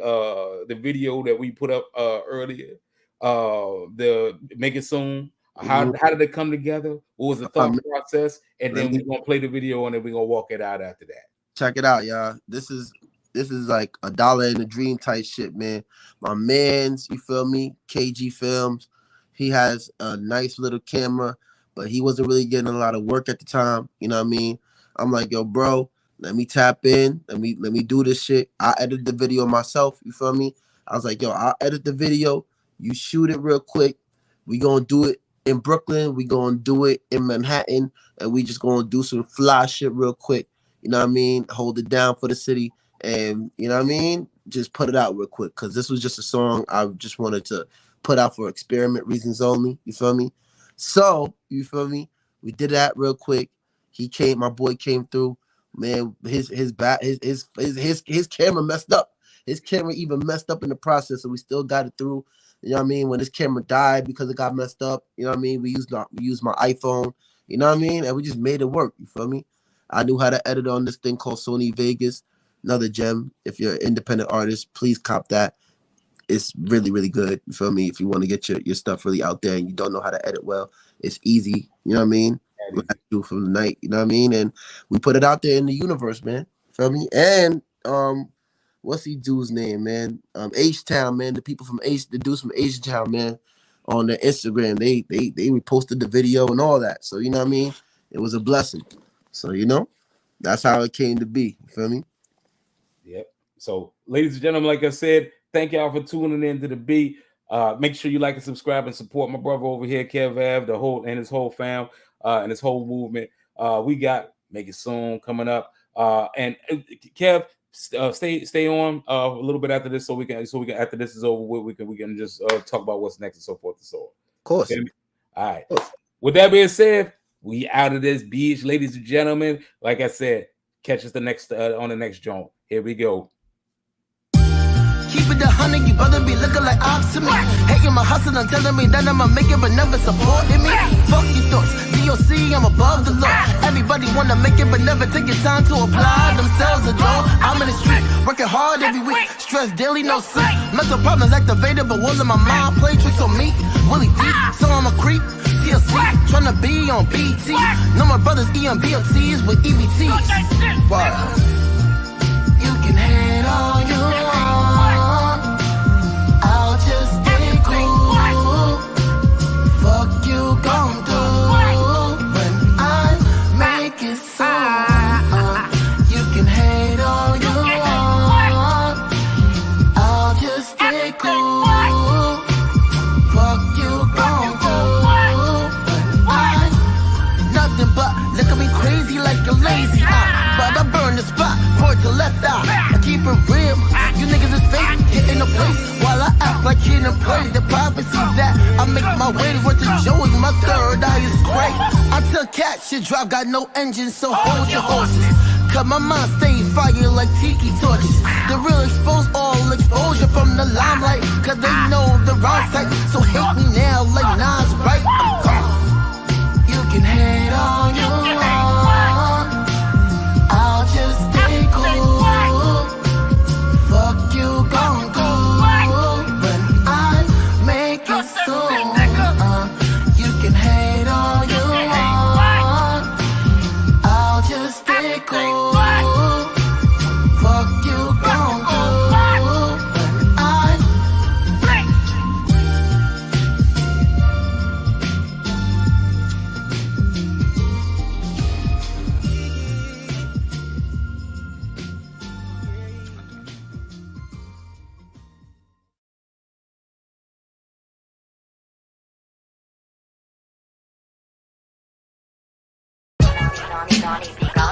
video that we put up earlier. The Make It Soon. How did it come together? What was the thought process? And then we're gonna play the video and then we're gonna walk it out after that. Check it out, y'all. This is like a dollar in a dream type shit, man. My man's, you feel me? KG Films. He has a nice little camera, but he wasn't really getting a lot of work at the time. You know what I mean? I'm like, yo, bro, let me tap in. Let me do this shit. I edited the video myself. You feel me? I was like, yo, I'll edit the video. You shoot it real quick. We gonna do it in Brooklyn, we gonna do it in Manhattan, and we just gonna do some fly shit real quick. You know what I mean? Hold it down for the city, and you know what I mean? Just put it out real quick, because this was just a song I just wanted to put out for experiment reasons only. You feel me? So you feel me? We did that real quick. He came, my boy came through. Man, his camera messed up. His camera even messed up in the process, so we still got it through. You know what I mean? When his camera died because it got messed up, you know what I mean? We used my iPhone, you know what I mean? And we just made it work, you feel me? I knew how to edit on this thing called Sony Vegas, another gem. If you're an independent artist, please cop that. It's really, really good, you feel me? If you want to get your stuff really out there and you don't know how to edit well, it's easy, you know what I mean? What I do from the night, you know what I mean? And we put it out there in the universe, man, feel me? And, what's he dude's name, man? H-Town, man. The people from the dudes from H-Town, man, on their Instagram, they reposted the video and all that. So you know what I mean? It was a blessing. So you know, that's how it came to be. You feel me? Yep. So, ladies and gentlemen, like I said, thank y'all for tuning in to the beat. Make sure you like and subscribe and support my brother over here, Kev Ave, his whole fam, and his whole movement. We got Make It Soon coming up. And Kev, stay on a little bit after this, so we can after this is over with, we can just talk about what's next and so forth and so on. Of course. Okay? All right. With that being said, we out of this beach, ladies and gentlemen. Like I said, catch us on the next joint. Here we go. Keep it 100, you brother be looking like ops to me. Hating my hustle and telling me that I'ma make it, but never supporting me. Fuck your thoughts, DOC, I'm above the law. Everybody wanna make it, but never take your time to apply themselves a door. I'm in the street, working hard every week. Stress daily, no sleep. Mental problems activated, but walls in my mind play tricks on me. Willie deep, so I'm a creep. TLC, tryna be on BT. No, my brothers EMBOTs with EBTs. Wow. You can hate all you want. I'll just stay cool. Fuck you gon' do when I make it so. You can hate all you want. I'll just stay cool. Fuck you gon' do when I nothing but look at me crazy like you're lazy. But I burn the spot, pour it to left eye. I keep it real. You niggas is fake, hitting the place while I act like he didn't play. The prophecy that I make my way with the Joey, my third eye is great. I tell cats shit drive, got no engine, so hold your horses. Cause my mind stay fire like tiki torches. The real expose all exposure from the limelight. Cause they know the wrong side, so hate me now like Nas, right? You can hate all you want. I'll just stay cool. Fuck you gon' do when I make it so. Donnie B.